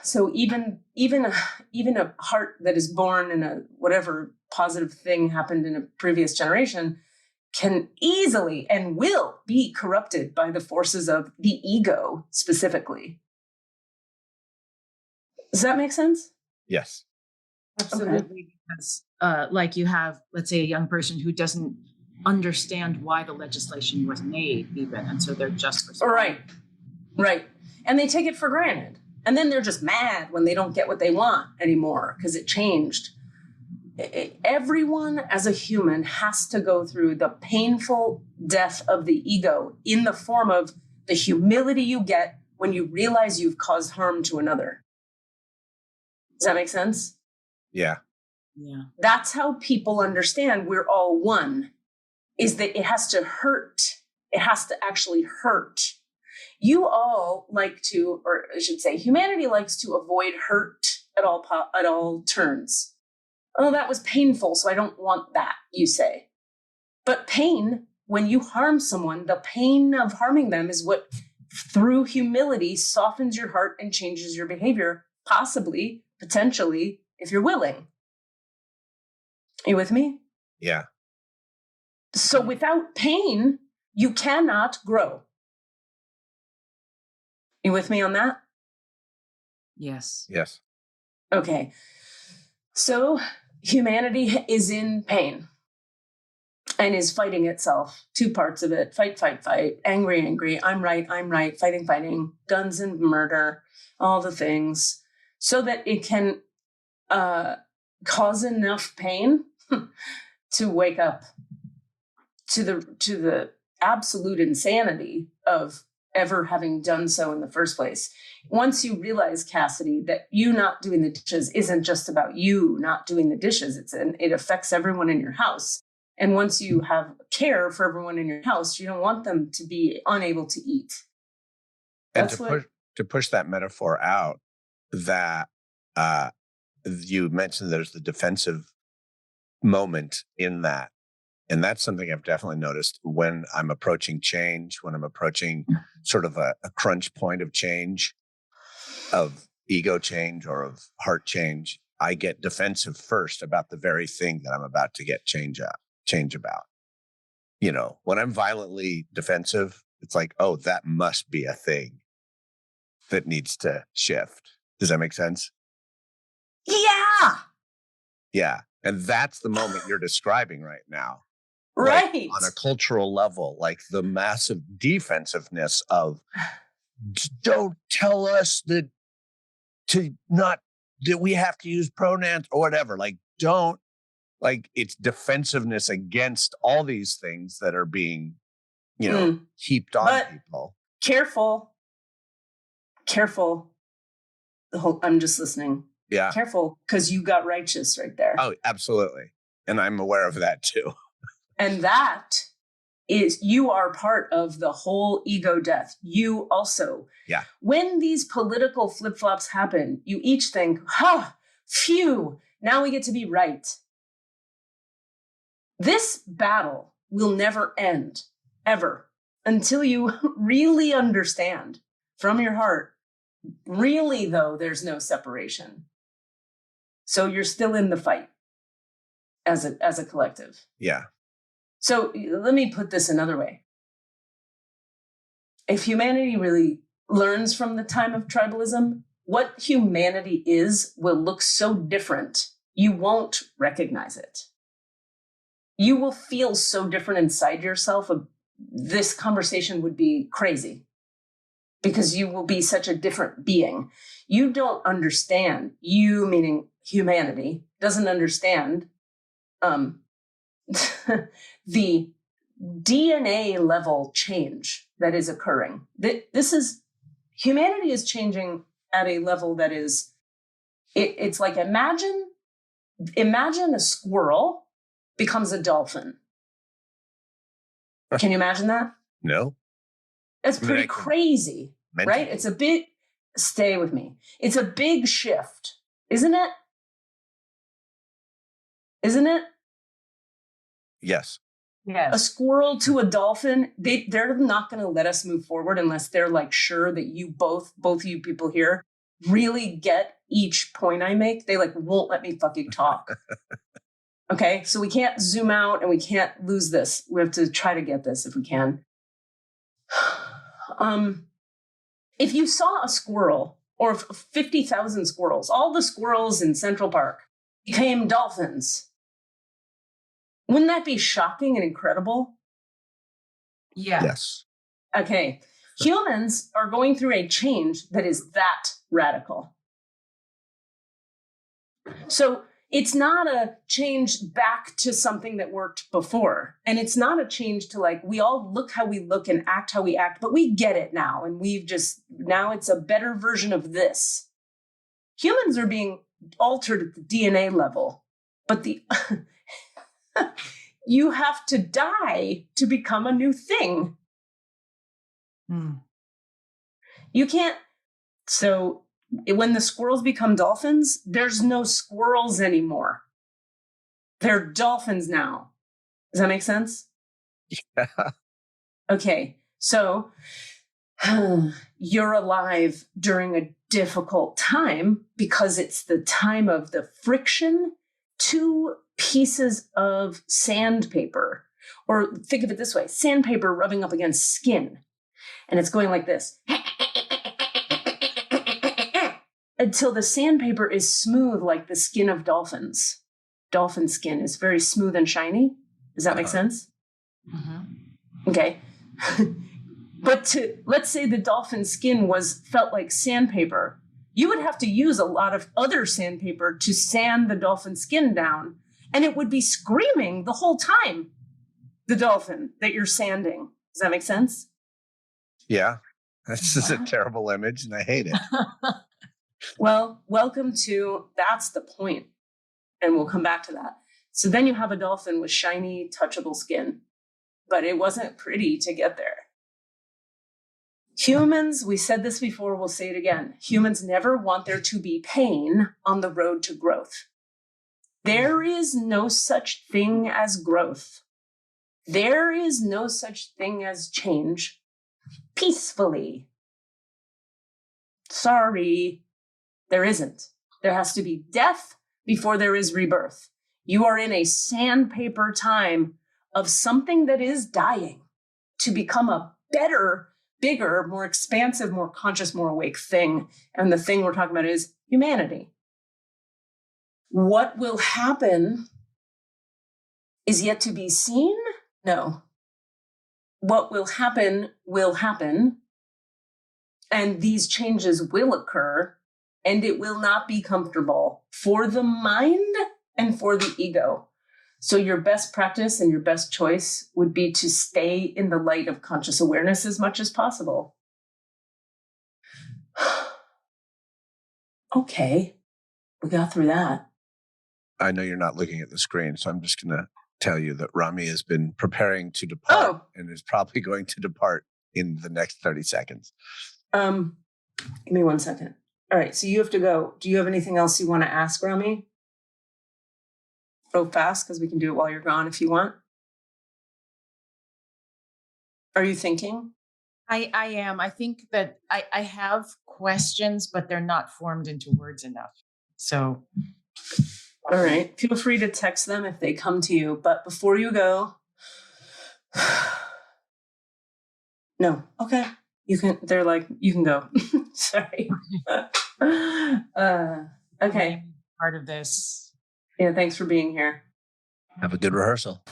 So even a heart that is born in a whatever positive thing happened in a previous generation can easily and will be corrupted by the forces of the ego specifically. Does that make sense? Yes. Absolutely. Okay. Because like you have, let's say, a young person who doesn't understand why the legislation was made even. And so they're just responding. Right. And they take it for granted. And then they're just mad when they don't get what they want anymore because it changed. Everyone as a human has to go through the painful death of the ego in the form of the humility you get when you realize you've caused harm to another. Does that make sense? Yeah. Yeah. That's how people understand we're all one, is that it has to hurt. It has to actually hurt. You all like to, or I should say, humanity likes to avoid hurt at all turns. Oh, that was painful, so I don't want that, you say. But pain, when you harm someone, the pain of harming them is what, through humility, softens your heart and changes your behavior, possibly, potentially, if you're willing. Are you with me? Yeah. So without pain, you cannot grow. You with me on that? Yes. Yes. Okay. So humanity is in pain. and is fighting itself. Two parts of it: fight, fight, fight, angry, angry, I'm right, fighting, fighting, guns and murder, all the things, so that it can cause enough pain to wake up to the absolute insanity of ever having done so in the first place. Once you realize, Cassidy, that you not doing the dishes isn't just about you not doing the dishes, it affects everyone in your house. And once you have care for everyone in your house, you don't want them to be unable to eat. And to push that metaphor out, that you mentioned there's the defensive moment in that. And that's something I've definitely noticed when I'm approaching change, when I'm approaching sort of a crunch point of change, of ego change or of heart change. I get defensive first about the very thing that I'm about to get change about. You know, when I'm violently defensive, it's like, oh, that must be a thing that needs to shift. Does that make sense? Yeah. Yeah. And that's the moment you're describing right now. Right. Like, on a cultural level, like the massive defensiveness of, don't tell us that we have to use pronouns or whatever. Like, don't, like, it's defensiveness against all these things that are being, heaped on people. Careful. I'm just listening. Yeah. Careful, because you got righteous right there. Oh, absolutely. And I'm aware of that too. And that is, you are part of the whole ego death. You also. Yeah. When these political flip-flops happen, you each think, phew, now we get to be right. This battle will never end, ever, until you really understand from your heart, really, though, there's no separation. So you're still in the fight as a collective. Yeah. So let me put this another way. If humanity really learns from the time of tribalism, what humanity is will look so different, you won't recognize it. You will feel so different inside yourself. This conversation would be crazy because you will be such a different being. You don't understand, you meaning humanity, doesn't understand the DNA level change that is occurring. Humanity is changing at a level that is, it's like, imagine a squirrel becomes a dolphin. Can you imagine that? No. That's pretty crazy, right? It's a big, stay with me. It's a big shift, isn't it? Isn't it? Yes. Yes. A squirrel to a dolphin, they're not going to let us move forward unless they're like sure that you both of you people here really get each point I make. They like won't let me fucking talk. Okay, so we can't zoom out and we can't lose this. We have to try to get this if we can. If you saw a squirrel or 50,000 squirrels, all the squirrels in Central Park became dolphins, wouldn't that be shocking and incredible? Yeah. Yes. Okay. Humans are going through a change that is that radical. So it's not a change back to something that worked before. And it's not a change to like, we all look how we look and act how we act, but we get it now. And now it's a better version of this. Humans are being altered at the DNA level, but you have to die to become a new thing. You can't. So when the squirrels become dolphins, there's no squirrels anymore. They're dolphins now. Does that make sense? Yeah. Okay. So you're alive during a difficult time because it's the time of the friction. 2 pieces of sandpaper, or think of it this way, sandpaper rubbing up against skin. And it's going like this until the sandpaper is smooth like the skin of dolphins. Dolphin skin is very smooth and shiny. Does that make sense? Mm-hmm. Okay. But let's say the dolphin skin felt like sandpaper. You would have to use a lot of other sandpaper to sand the dolphin skin down, and it would be screaming the whole time, the dolphin that you're sanding. Does that make sense? Yeah. This is a terrible image and I hate it. Well, welcome to That's the Point. And we'll come back to that. So then you have a dolphin with shiny, touchable skin, but it wasn't pretty to get there. Humans, we said this before, we'll say it again. Humans never want there to be pain on the road to growth. There is no such thing as growth. There is no such thing as change peacefully. Sorry, there isn't. There has to be death before there is rebirth. You are in a sandpaper time of something that is dying to become a better, bigger, more expansive, more conscious, more awake thing. And the thing we're talking about is humanity. What will happen is yet to be seen? No. What will happen, and these changes will occur, and it will not be comfortable for the mind and for the ego. So your best practice and your best choice would be to stay in the light of conscious awareness as much as possible. Okay, we got through that. I know you're not looking at the screen, so I'm just going to tell you that Rami has been preparing to depart and is probably going to depart in the next 30 seconds. Give me 1 second. All right, so you have to go. Do you have anything else you want to ask, Rami? Go fast, because we can do it while you're gone if you want. Are you thinking? I am. I think that I have questions, but they're not formed into words enough. So. All right. Feel free to text them if they come to you. But before you go, no. Okay. You can go. Sorry. Okay. Part of this. Yeah. Thanks for being here. Have a good rehearsal.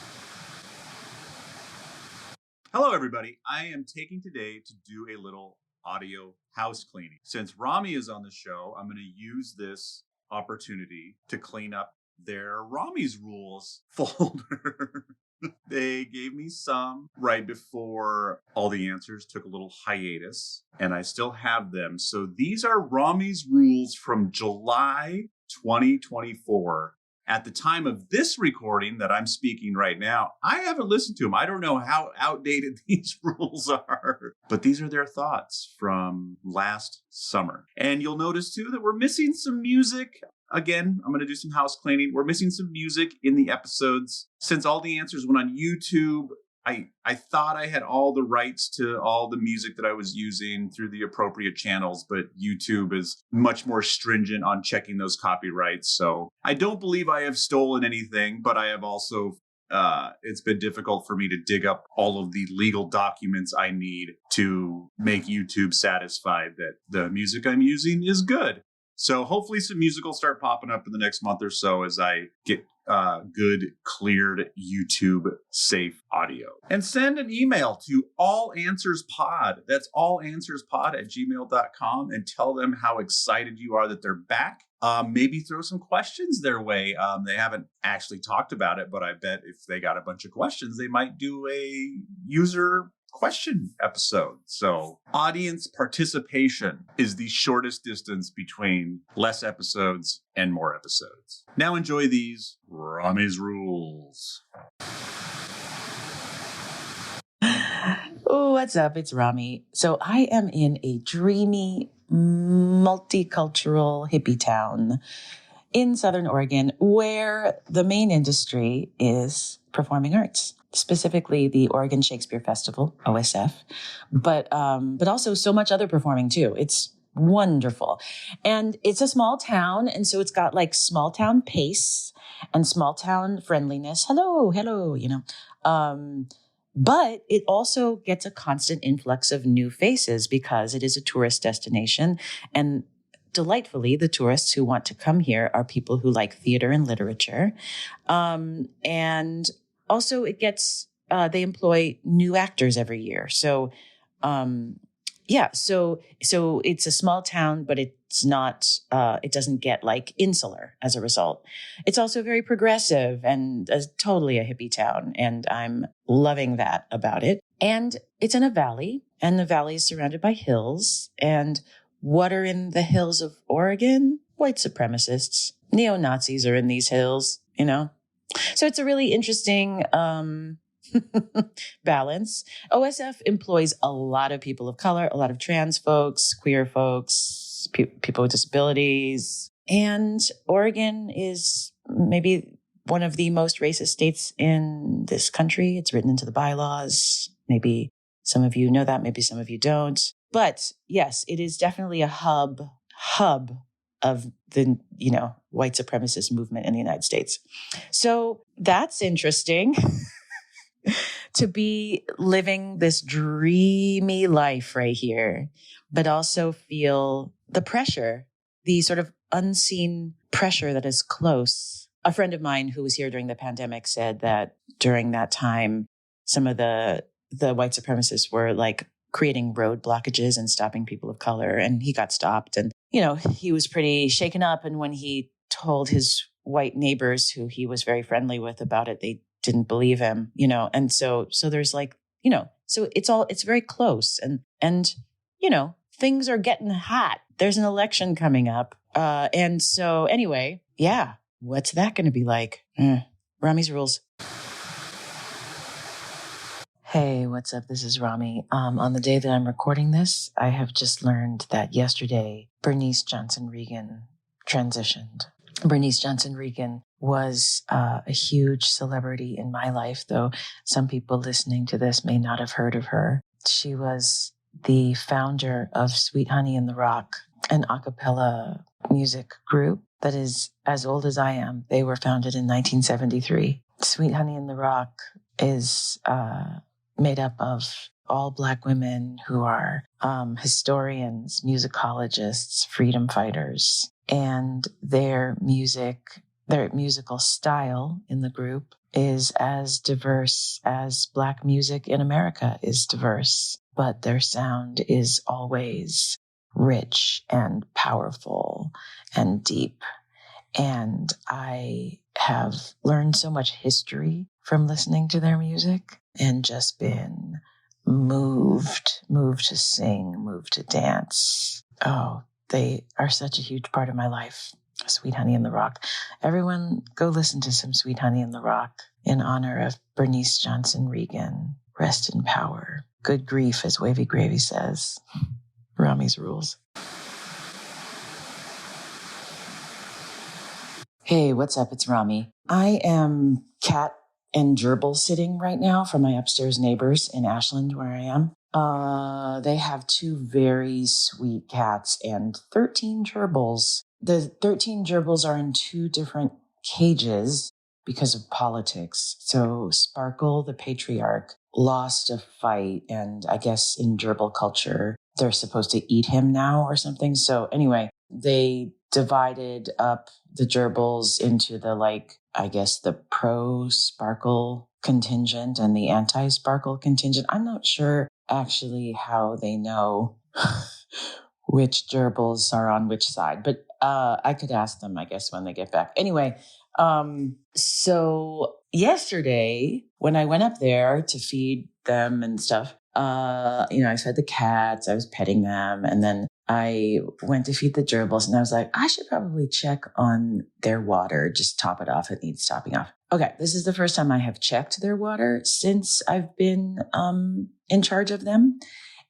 Hello, everybody. I am taking today to do a little audio house cleaning. Since Rami is on the show, I'm going to use this opportunity to clean up their RAMI'S Rules folder. They gave me some right before all the answers took a little hiatus, and I still have them. So these are RAMI'S Rules from July 2024. At the time of this recording that I'm speaking right now, I haven't listened to them. I don't know how outdated these rules are, but these are their thoughts from last summer. And you'll notice too that we're missing some music. Again, I'm going to do some house cleaning. We're missing some music in the episodes. Since all the answers went on YouTube, I thought I had all the rights to all the music that I was using through the appropriate channels, but YouTube is much more stringent on checking those copyrights. So I don't believe I have stolen anything, but I have also, it's been difficult for me to dig up all of the legal documents I need to make YouTube satisfied that the music I'm using is good. So hopefully some music will start popping up in the next month or so as I get good, cleared, YouTube safe audio. And send an email to allanswerspod. That's allanswerspod@gmail.com, and tell them how excited you are that they're back. Maybe throw some questions their way. They haven't actually talked about it, but I bet if they got a bunch of questions, they might do a user question episode. So audience participation is the shortest distance between less episodes and more episodes. Now enjoy these RAMI'S Rules. Oh, what's up? It's Rami. So I am in a dreamy, multicultural hippie town in Southern Oregon where the main industry is performing arts. Specifically the Oregon Shakespeare Festival, OSF, but also so much other performing too. It's wonderful. And it's a small town. And so it's got like small town pace and small town friendliness. Hello, you know. But it also gets a constant influx of new faces because it is a tourist destination. And delightfully, the tourists who want to come here are people who like theater and literature. And also it gets, they employ new actors every year. So, so it's a small town, but it's not, it doesn't get like insular as a result. It's also very progressive and totally a hippie town. And I'm loving that about it. And it's in a valley, and the valley is surrounded by hills. And what are in the hills of Oregon? White supremacists. Neo-Nazis are in these hills, you know? So it's a really interesting, balance. OSF employs a lot of people of color, a lot of trans folks, queer folks, people with disabilities. And Oregon is maybe one of the most racist states in this country. It's written into the bylaws. Maybe some of you know that, maybe some of you don't. But yes, it is definitely a hub of the, white supremacist movement in the United States. So that's interesting. To be living this dreamy life right here, but also feel the pressure, the sort of unseen pressure that is close. A friend of mine who was here during the pandemic said that during that time, some of the white supremacists were like creating road blockages and stopping people of color. And he got stopped. And, he was pretty shaken up. And when he told his white neighbors who he was very friendly with about it, they didn't believe him, and so there's like, so it's very close and, things are getting hot. There's an election coming up. And so anyway, yeah, what's that going to be like? Rami's Rules. Hey, what's up? This is Rami. On the day that I'm recording this, I have just learned that yesterday, Bernice Johnson Reagan transitioned. Bernice Johnson Reagan was a huge celebrity in my life, though some people listening to this may not have heard of her. She was the founder of Sweet Honey in the Rock, an a cappella music group that is as old as I am. They were founded in 1973. Sweet Honey in the Rock is made up of all Black women who are historians, musicologists, freedom fighters. And their musical style in the group is as diverse as Black music in America is diverse. But their sound is always rich and powerful and deep. And I have learned so much history from listening to their music and just been moved to sing, moved to dance. Oh, they are such a huge part of my life. Sweet Honey in the Rock. Everyone go listen to some Sweet Honey in the Rock in honor of Bernice Johnson Reagan. Rest in power. Good grief, as Wavy Gravy says. Rami's Rules. Hey, what's up? It's Rami. I am cat and gerbil sitting right now for my upstairs neighbors in Ashland, where I am. They have 2 very sweet cats and 13 gerbils. The 13 gerbils are in 2 different cages because of politics. So Sparkle, the patriarch, lost a fight, and I guess in gerbil culture, they're supposed to eat him now or something. So anyway, they divided up the gerbils into the pro-Sparkle contingent and the anti-Sparkle contingent. I'm not sure actually how they know which gerbils are on which side, but I could ask them, I guess, when they get back. Anyway, so yesterday when I went up there to feed them and stuff, I fed the cats, I was petting them, and then I went to feed the gerbils, and I was like, I should probably check on their water, just top it off. It needs topping off. Okay, this is the first time I have checked their water since I've been in charge of them.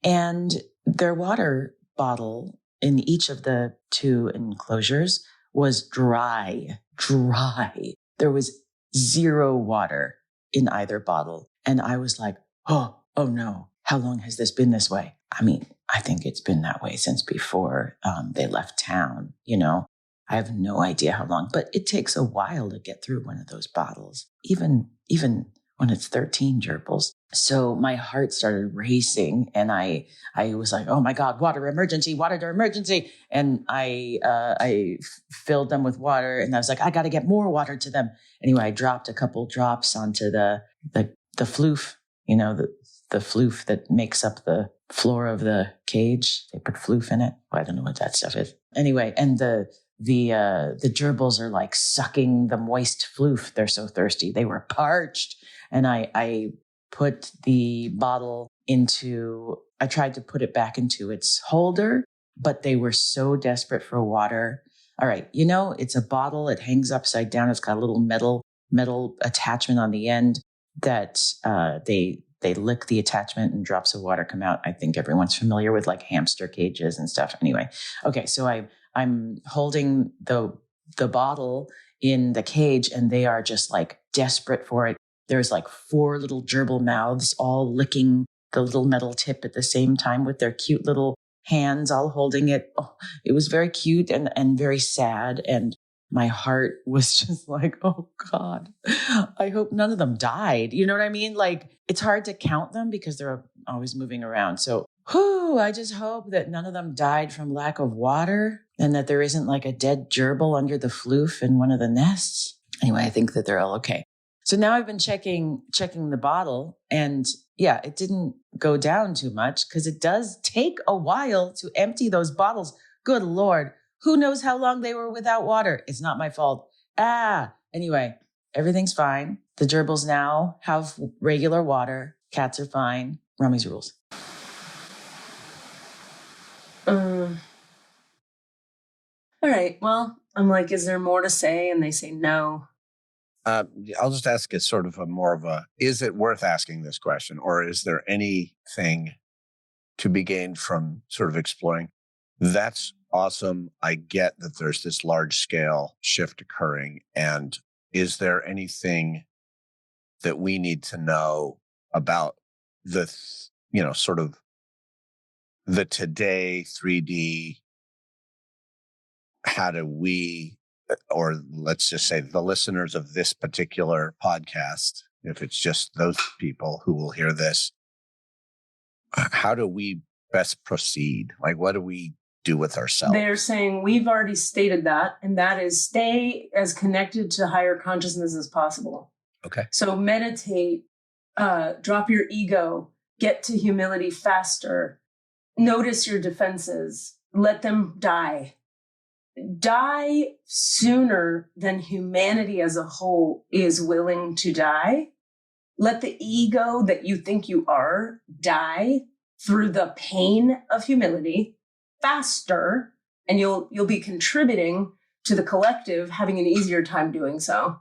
And their water bottle in each of the 2 enclosures was dry. There was 0 water in either bottle. And I was like, oh no, how long has this been this way? I mean, I think it's been that way since before they left town, I have no idea how long, but it takes a while to get through one of those bottles, even when it's 13 gerbils. So my heart started racing and I was like, oh my God, water emergency. And I filled them with water and I was like, I got to get more water to them. Anyway, I dropped a couple drops onto the floof, the floof that makes up the floor of the cage. They put floof in it. Well, I don't know what that stuff is. Anyway, and the gerbils are like sucking the moist floof. They're so thirsty. They were parched. And I put the bottle I tried to put it back into its holder, but they were so desperate for water. All right. It's a bottle. It hangs upside down. It's got a little metal attachment on the end that, they lick the attachment and drops of water come out. I think everyone's familiar with like hamster cages and stuff. Anyway. Okay. So I'm holding the bottle in the cage and they are just like desperate for it. There's like 4 little gerbil mouths all licking the little metal tip at the same time with their cute little hands all holding it. Oh, it was very cute and very sad. And my heart was just like, oh God, I hope none of them died. You know what I mean? Like it's hard to count them because they're always moving around. So I just hope that none of them died from lack of water and that there isn't like a dead gerbil under the floof in one of the nests. Anyway, I think that they're all okay. So now I've been checking the bottle and yeah, it didn't go down too much because it does take a while to empty those bottles. Good Lord. Who knows how long they were without water? It's not my fault. Anyway, everything's fine. The gerbils now have regular water. Cats are fine. RAMI'S rules. All right. Well, I'm like, is there more to say? And they say no. I'll just ask it sort of is it worth asking this question? Or is there anything to be gained from sort of exploring? That's awesome. I get that there's this large scale shift occurring. And is there anything that we need to know about sort of the today 3D? How do we, or let's just say the listeners of this particular podcast, if it's just those people who will hear this, how do we best proceed? Like, what do we do with ourselves? They're saying we've already stated that, and that is stay as connected to higher consciousness as possible. Okay. So meditate, drop your ego, get to humility faster, notice your defenses, let them die. Die sooner than humanity as a whole is willing to die. Let the ego that you think you are die through the pain of humility faster, and you'll be contributing to the collective having an easier time doing so.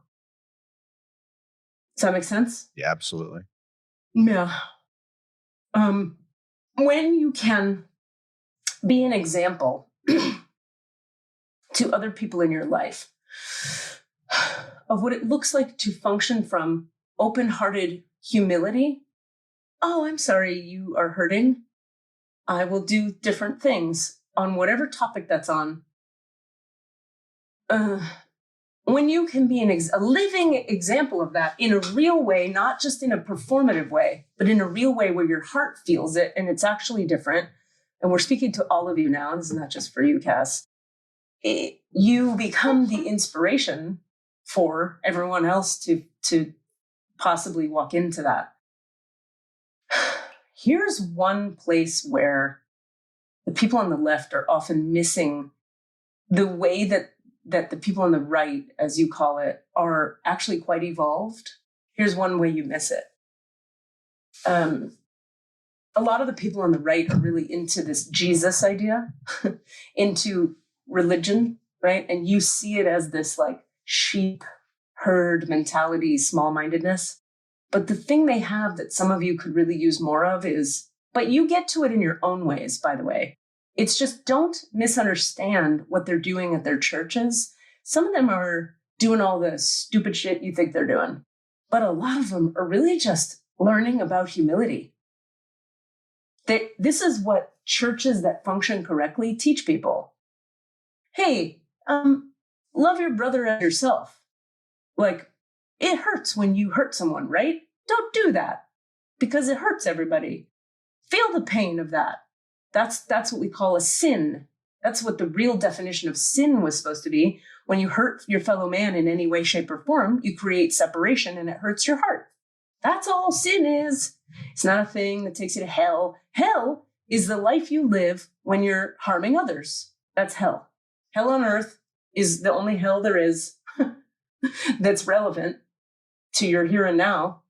Does that make sense? Yeah, absolutely. Yeah. When you can be an example to other people in your life of what it looks like to function from open-hearted humility. Oh, I'm sorry you are hurting. I will do different things on whatever topic that's on. When you can be a living example of that in a real way, not just in a performative way, but in a real way where your heart feels it and it's actually different. And we're speaking to all of you now. This is not just for you, Cass. You become the inspiration for everyone else to possibly walk into that. Here's one place where the people on the left are often missing the way that the people on the right, as you call it, are actually quite evolved. Here's one way you miss it. A lot of the people on the right are really into this Jesus idea, into religion, right? And you see it as this like sheep herd mentality, small-mindedness. But the thing they have that some of you could really use more of is, but you get to it in your own ways, by the way. It's just don't misunderstand what they're doing at their churches. Some of them are doing all the stupid shit you think they're doing. But a lot of them are really just learning about humility. This is what churches that function correctly teach people. Hey, love your brother as yourself. Like, it hurts when you hurt someone, right? Don't do that because it hurts everybody. Feel the pain of that. That's what we call a sin. That's what the real definition of sin was supposed to be. When you hurt your fellow man in any way, shape, or form, you create separation and it hurts your heart. That's all sin is. It's not a thing that takes you to hell. Hell is the life you live when you're harming others. That's hell. Hell on earth is the only hell there is that's relevant to your here and now.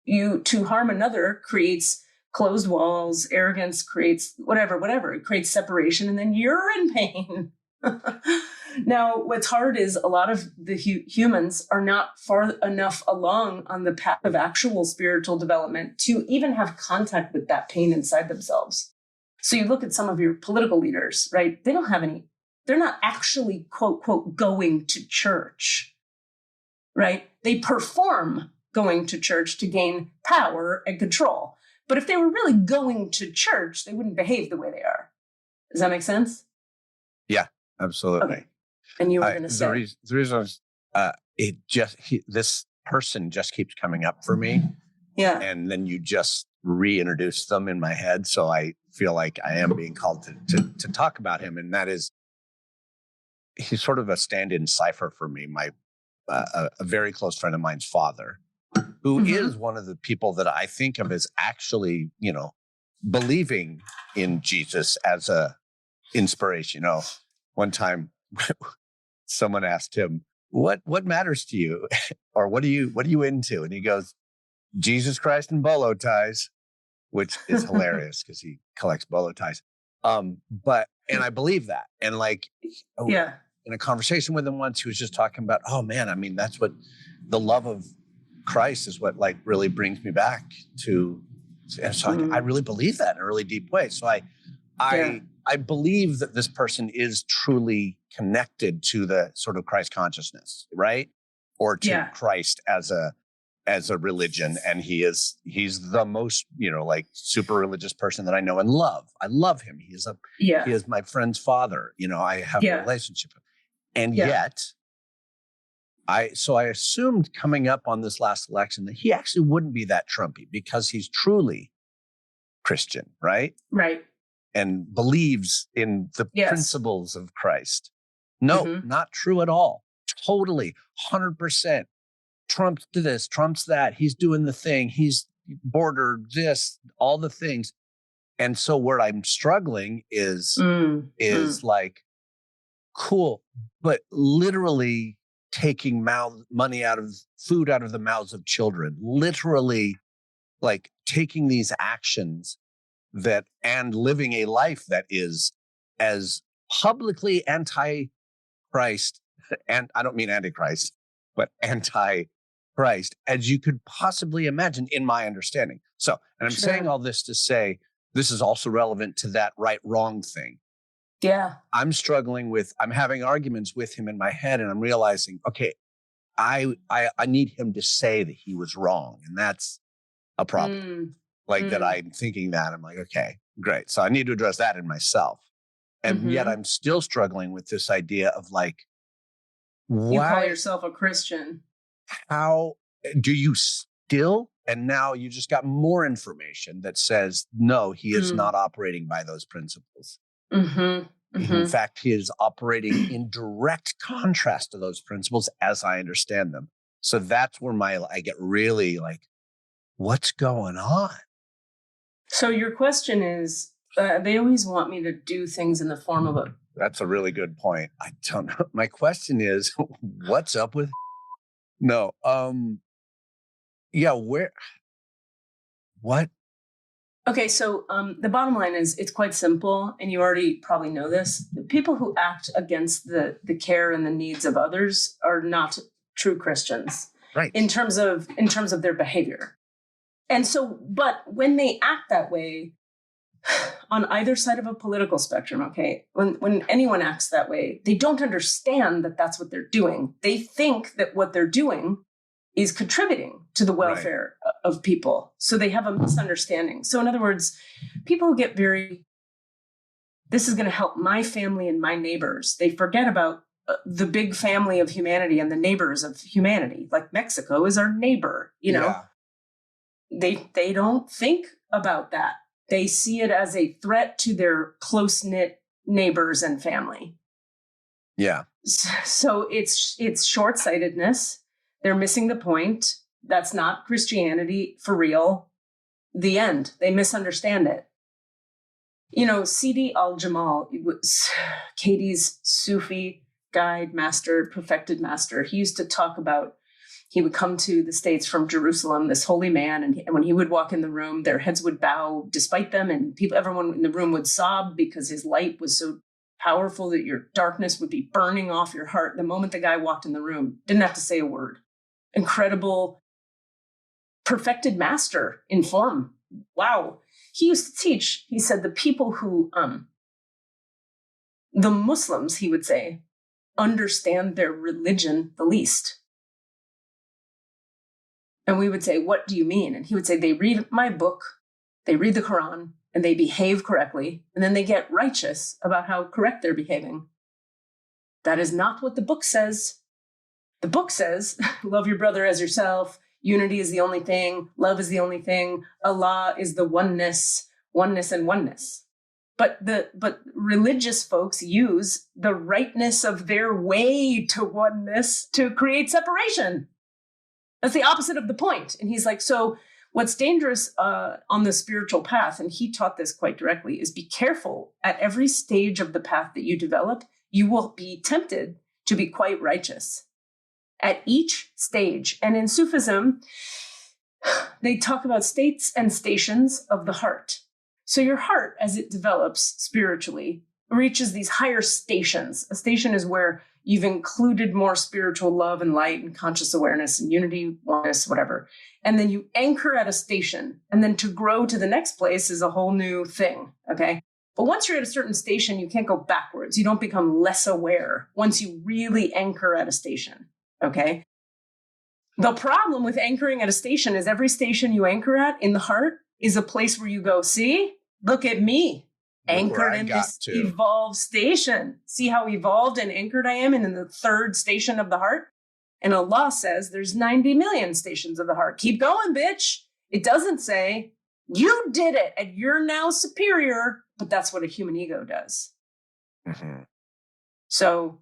To harm another creates closed walls, arrogance creates whatever. It creates separation, and then you're in pain. Now, what's hard is a lot of the humans are not far enough along on the path of actual spiritual development to even have contact with that pain inside themselves. So you look at some of your political leaders, right? They don't have any, they're not actually, quote, quote, going to church, right? They perform going to church to gain power and control. But if they were really going to church, they wouldn't behave the way they are. Does that make sense? Yeah, absolutely. Okay. And you were going to say the reason was, this person just keeps coming up for me. Yeah. And then you just reintroduce them in my head. So I feel like I am being called to talk about him. And that is, he's sort of a stand-in cipher for me. A very close friend of mine's father, who is one of the people that I think of as actually, believing in Jesus as a inspiration. One time someone asked him, what matters to you? Or what are you into? And he goes, Jesus Christ and bolo ties, which is hilarious because he collects bolo ties. And I believe that. And in a conversation with him once, he was just talking about, oh man, I mean, that's what the love of Christ is what really brings me back to. And so I really believe that in a really deep way. So I believe that this person is truly connected to the sort of Christ consciousness, right? Or to Christ as a religion. And he's the most, super religious person that I know and love. I love him. He is my friend's father. I have a relationship. And yet I assumed coming up on this last election that he actually wouldn't be that Trumpy because he's truly Christian, right? Right. And believes in the principles of Christ. No, not true at all. Totally, 100%. Trump's this, Trump's that. He's doing the thing. He's border this, all the things. And so where I'm struggling is like, cool, but literally taking food out of the mouths of children, literally like taking these actions and living a life that is as publicly anti-Christ, and I don't mean antichrist, but anti-Christ as you could possibly imagine in my understanding. So, and I'm saying all this to say, this is also relevant to that right-wrong thing. Yeah. I'm having arguments with him in my head, and I'm realizing, okay, I need him to say that he was wrong. And that's a problem. That I'm thinking that. I'm like, okay, great. So I need to address that in myself. And yet I'm still struggling with this idea of like, why you call yourself a Christian? How do you still? And now you just got more information that says, no, he is not operating by those principles. In fact, he is operating in direct contrast to those principles as I understand them. So that's where I get really like, what's going on? So your question is, they always want me to do things in the form of a... That's a really good point. I don't know. My question is, what's up with... No. What? Okay, so the bottom line is it's quite simple, and you already probably know this. The people who act against the care and the needs of others are not true Christians, right? In terms of their behavior. And so, but when they act that way on either side of a political spectrum, okay, when anyone acts that way, they don't understand that that's what they're doing. They think that what they're doing is contributing to the welfare of people. So they have a misunderstanding. So in other words, people who get this is going to help my family and my neighbors. They forget about, the big family of humanity and the neighbors of humanity. Like Mexico is our neighbor, you know. They don't think about that. They see it as a threat to their close-knit neighbors and family. Yeah. So it's short-sightedness. They're missing the point. That's not Christianity for real. The end. They misunderstand it. You know, Sidi al-Jamal was Katie's Sufi guide, master, perfected master. He used to talk about, he would come to the States from Jerusalem, this holy man, and when he would walk in the room, their heads would bow despite them, and everyone in the room would sob because his light was so powerful that your darkness would be burning off your heart the moment the guy walked in the room. Didn't have to say a word. Incredible, perfected master in form. Wow. He used to teach, he said, the people who, the Muslims, he would say, understand their religion the least. And we would say, what do you mean? And he would say, they read my book, they read the Quran, and they behave correctly, and then they get righteous about how correct they're behaving. That is not what the book says. The book says, love your brother as yourself. Unity is the only thing. Love is the only thing. Allah is the oneness and oneness. But religious folks use the rightness of their way to oneness to create separation. That's the opposite of the point. And he's like, so what's dangerous on the spiritual path, and he taught this quite directly, is be careful at every stage of the path that you develop, you will be tempted to be quite righteous at each stage. And in Sufism, they talk about states and stations of the heart. So your heart, as it develops spiritually, reaches these higher stations. A station is where you've included more spiritual love and light and conscious awareness and unity, oneness, whatever. And then you anchor at a station. And then to grow to the next place is a whole new thing, okay? But once you're at a certain station, you can't go backwards. You don't become less aware once you really anchor at a station, okay? The problem with anchoring at a station is every station you anchor at in the heart is a place where you go, see, look at me. Anchored in this evolved station. See how evolved and anchored I am in the third station of the heart? And Allah says there's 90 million stations of the heart. Keep going, bitch. It doesn't say you did it and you're now superior, but that's what a human ego does. Mm-hmm. So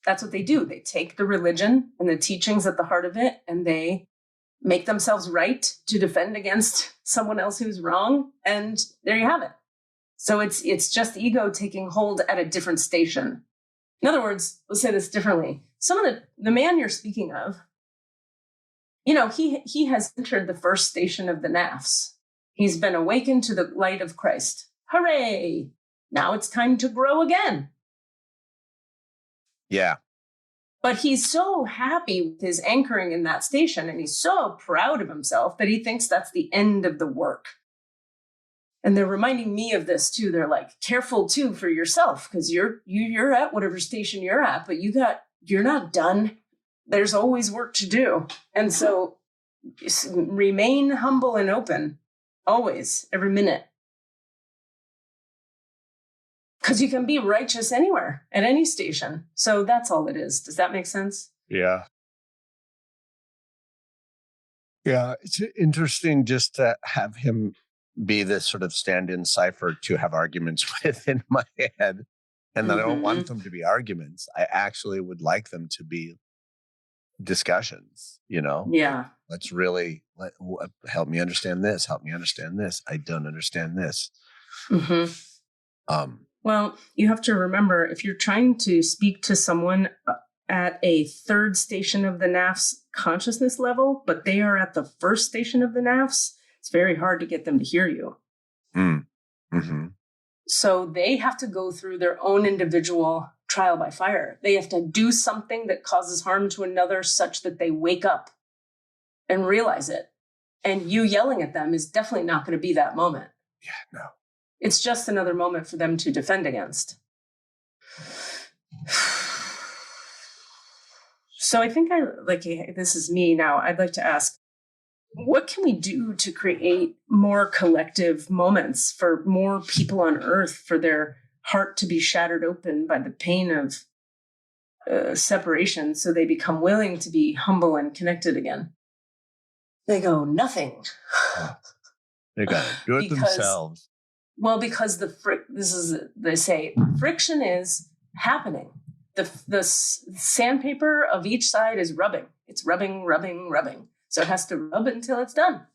that's what they do. They take the religion and the teachings at the heart of it, and they make themselves right to defend against someone else who's wrong. And there you have it. So it's just ego taking hold at a different station. In other words, let's say this differently. Some of the man you're speaking of, you know, he has entered the first station of the nafs. He's been awakened to the light of Christ. Hooray! Now it's time to grow again. Yeah. But he's so happy with his anchoring in that station, and he's so proud of himself that he thinks that's the end of the work. And they're reminding me of this too. They're like, careful too for yourself, because you're at whatever station you're at, but you're not done. There's always work to do. And so remain humble and open, always, every minute. Because you can be righteous anywhere, at any station. So that's all it is. Does that make sense? Yeah. Yeah, it's interesting just to have him be this sort of stand-in cipher to have arguments with in my head. And then I don't want them to be arguments. I actually would like them to be discussions, you know? Yeah. Let's really help me understand this. Help me understand this. I don't understand this. Mm-hmm. Well, you have to remember, if you're trying to speak to someone at a third station of the nafs consciousness level, but they are at the first station of the nafs, it's very hard to get them to hear you. Mm-hmm. So they have to go through their own individual trial by fire. They have to do something that causes harm to another such that they wake up and realize it. And you yelling at them is definitely not going to be that moment. Yeah, no. It's just another moment for them to defend against. So I think this is me now. I'd like to ask, what can we do to create more collective moments for more people on earth, for their heart to be shattered open by the pain of separation, so they become willing to be humble and connected again. They go, nothing. They got to do it themselves. Well, because they say friction is happening. The sandpaper of each side is rubbing. It's rubbing, rubbing, rubbing. So it has to rub until it's done.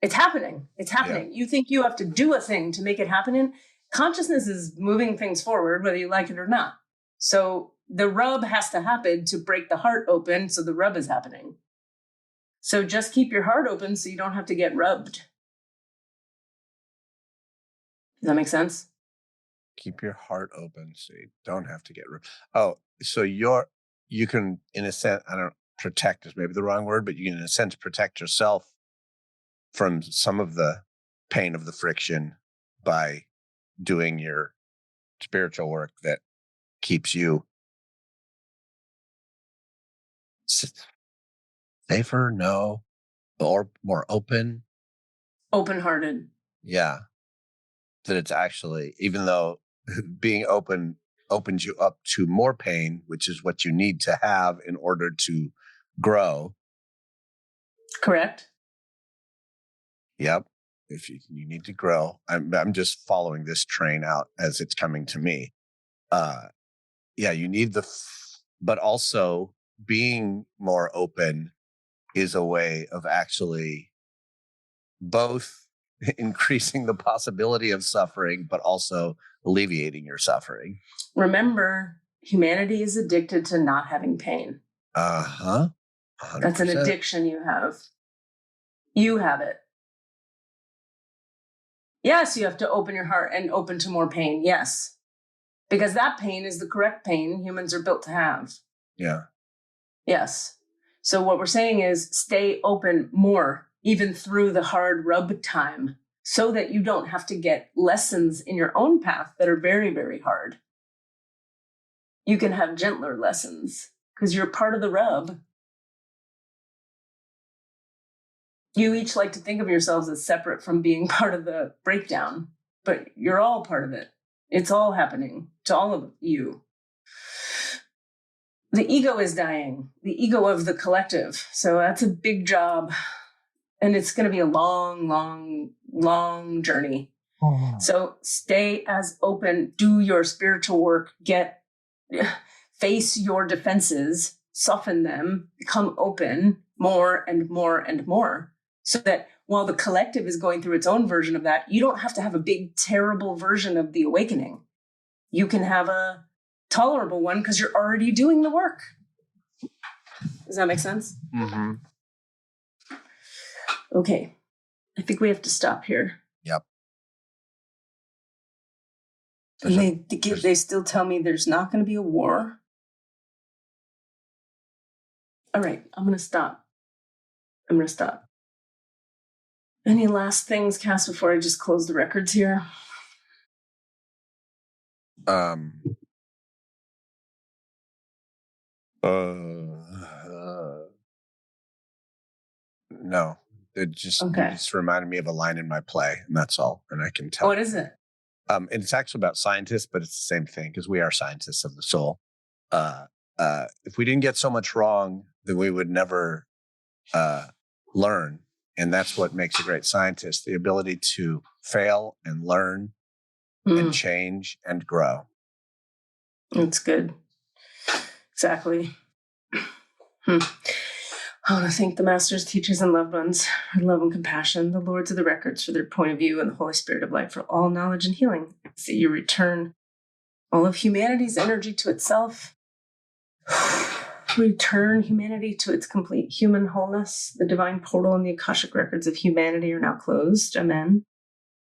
It's happening. It's happening. Yeah. You think you have to do a thing to make it happen. Consciousness is moving things forward, whether you like it or not. So the rub has to happen to break the heart open. So the rub is happening. So just keep your heart open so you don't have to get rubbed. Does that make sense? Keep your heart open so you don't have to get rubbed. Oh, so you can, in a sense, protect is maybe the wrong word, but you can, in a sense, protect yourself from some of the pain of the friction by doing your spiritual work that keeps you safer, or more open-hearted. Yeah. That it's actually, even though being open opens you up to more pain, which is what you need to have in order to grow. Correct. Yep. If you need to grow, I'm just following this train out as it's coming to me. Yeah, you need but also being more open is a way of actually both increasing the possibility of suffering, but also alleviating your suffering. Remember, humanity is addicted to not having pain. 100%. That's an addiction you have. You have it. Yes, you have to open your heart and open to more pain. Yes. Because that pain is the correct pain humans are built to have. Yeah. Yes. So what we're saying is stay open more, even through the hard rub time, so that you don't have to get lessons in your own path that are very, very hard. You can have gentler lessons because you're part of the rub. You each like to think of yourselves as separate from being part of the breakdown, but you're all part of it. It's all happening to all of you. The ego is dying, the ego of the collective. So that's a big job. And it's going to be a long, long, long journey. Oh. So stay as open, do your spiritual work, face your defenses, soften them, become open more and more and more. So that while the collective is going through its own version of that, you don't have to have a big, terrible version of the awakening. You can have a tolerable one because you're already doing the work. Does that make sense? Mm-hmm. Okay. I think we have to stop here. Yep. And they still tell me there's not going to be a war. All right. I'm going to stop. Any last things, Cass, before I just close the records here? No. You just reminded me of a line in my play, and that's all. And I can tell. What is it? And it's actually about scientists, but it's the same thing because we are scientists of the soul. If we didn't get so much wrong, then we would never learn. And that's what makes a great scientist, the ability to fail and learn and change and grow. That's good. Exactly. I want to thank the masters, teachers, and loved ones for love and compassion, the lords of the records for their point of view, and the Holy Spirit of light for all knowledge and healing. So you return all of humanity's energy to itself. Return humanity to its complete human wholeness. The divine portal and the Akashic records of humanity are now closed. Amen.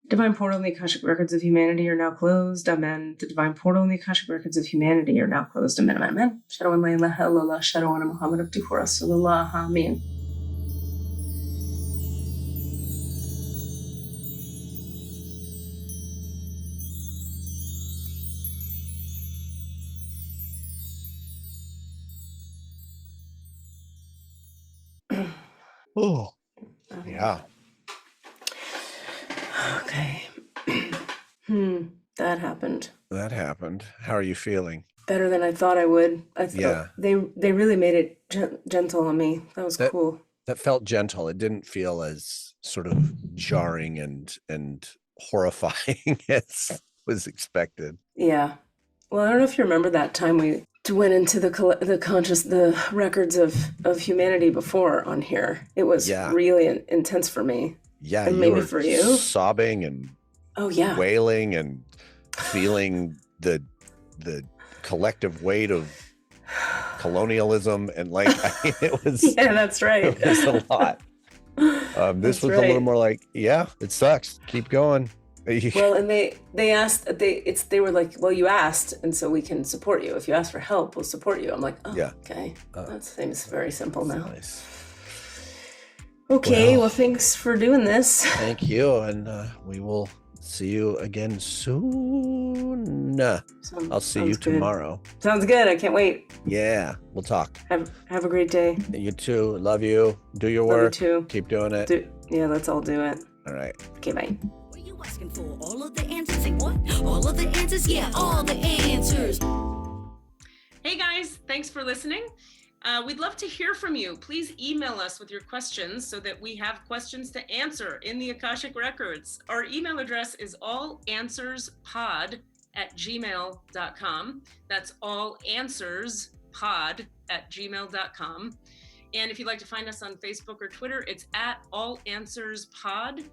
Divine portal and the Akashic records of humanity are now closed. Amen. The divine portal and the Akashic records of humanity are now closed. Amen. Amen. Amen. Shadawan la ilaha illallah. Shadawan Muhammad abduhu rasulullah. Amen. Oh, yeah. Okay. That happened. How are you feeling? better than I thought I would. I thought Yeah. they really made it gentle on me. That was cool. That felt gentle. It didn't feel as sort of jarring and horrifying as was expected. Yeah. Well, I don't know if you remember that time we went into the records of humanity before on here. It was really intense for me. Yeah, and maybe for you, sobbing and wailing and feeling the collective weight of colonialism and like it was. Yeah, that's right. It was a lot. This was a little more like, yeah, it sucks. Keep going. Well, and they asked, they were like, well, you asked, and so we can support you. If you ask for help, we'll support you. I'm like, oh, yeah, okay. That seems very simple now. Nice. Okay, well, thanks for doing this. Thank you, and we will see you again soon. I'll see you tomorrow. Sounds good. I can't wait. Yeah, we'll talk. Have a great day. You too. Love you. Do your work. Love you too. Keep doing it. Let's all do it. All right. Okay, bye. What are you asking for? All of the answers? Say what? All of the answers? Yeah, all the answers. Hey guys, thanks for listening. We'd love to hear from you. Please email us with your questions so that we have questions to answer in the Akashic Records. Our email address is allanswerspod@gmail.com. That's allanswerspod@gmail.com. And if you'd like to find us on Facebook or Twitter, it's @allanswerspod,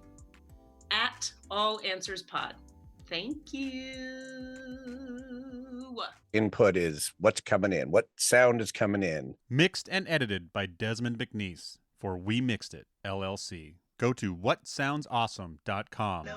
@allanswerspod. Thank you. Input is what's coming in. What sound is coming in? Mixed and edited by Desmond McNeese for We Mixed It, LLC. Go to whatsoundsawesome.com.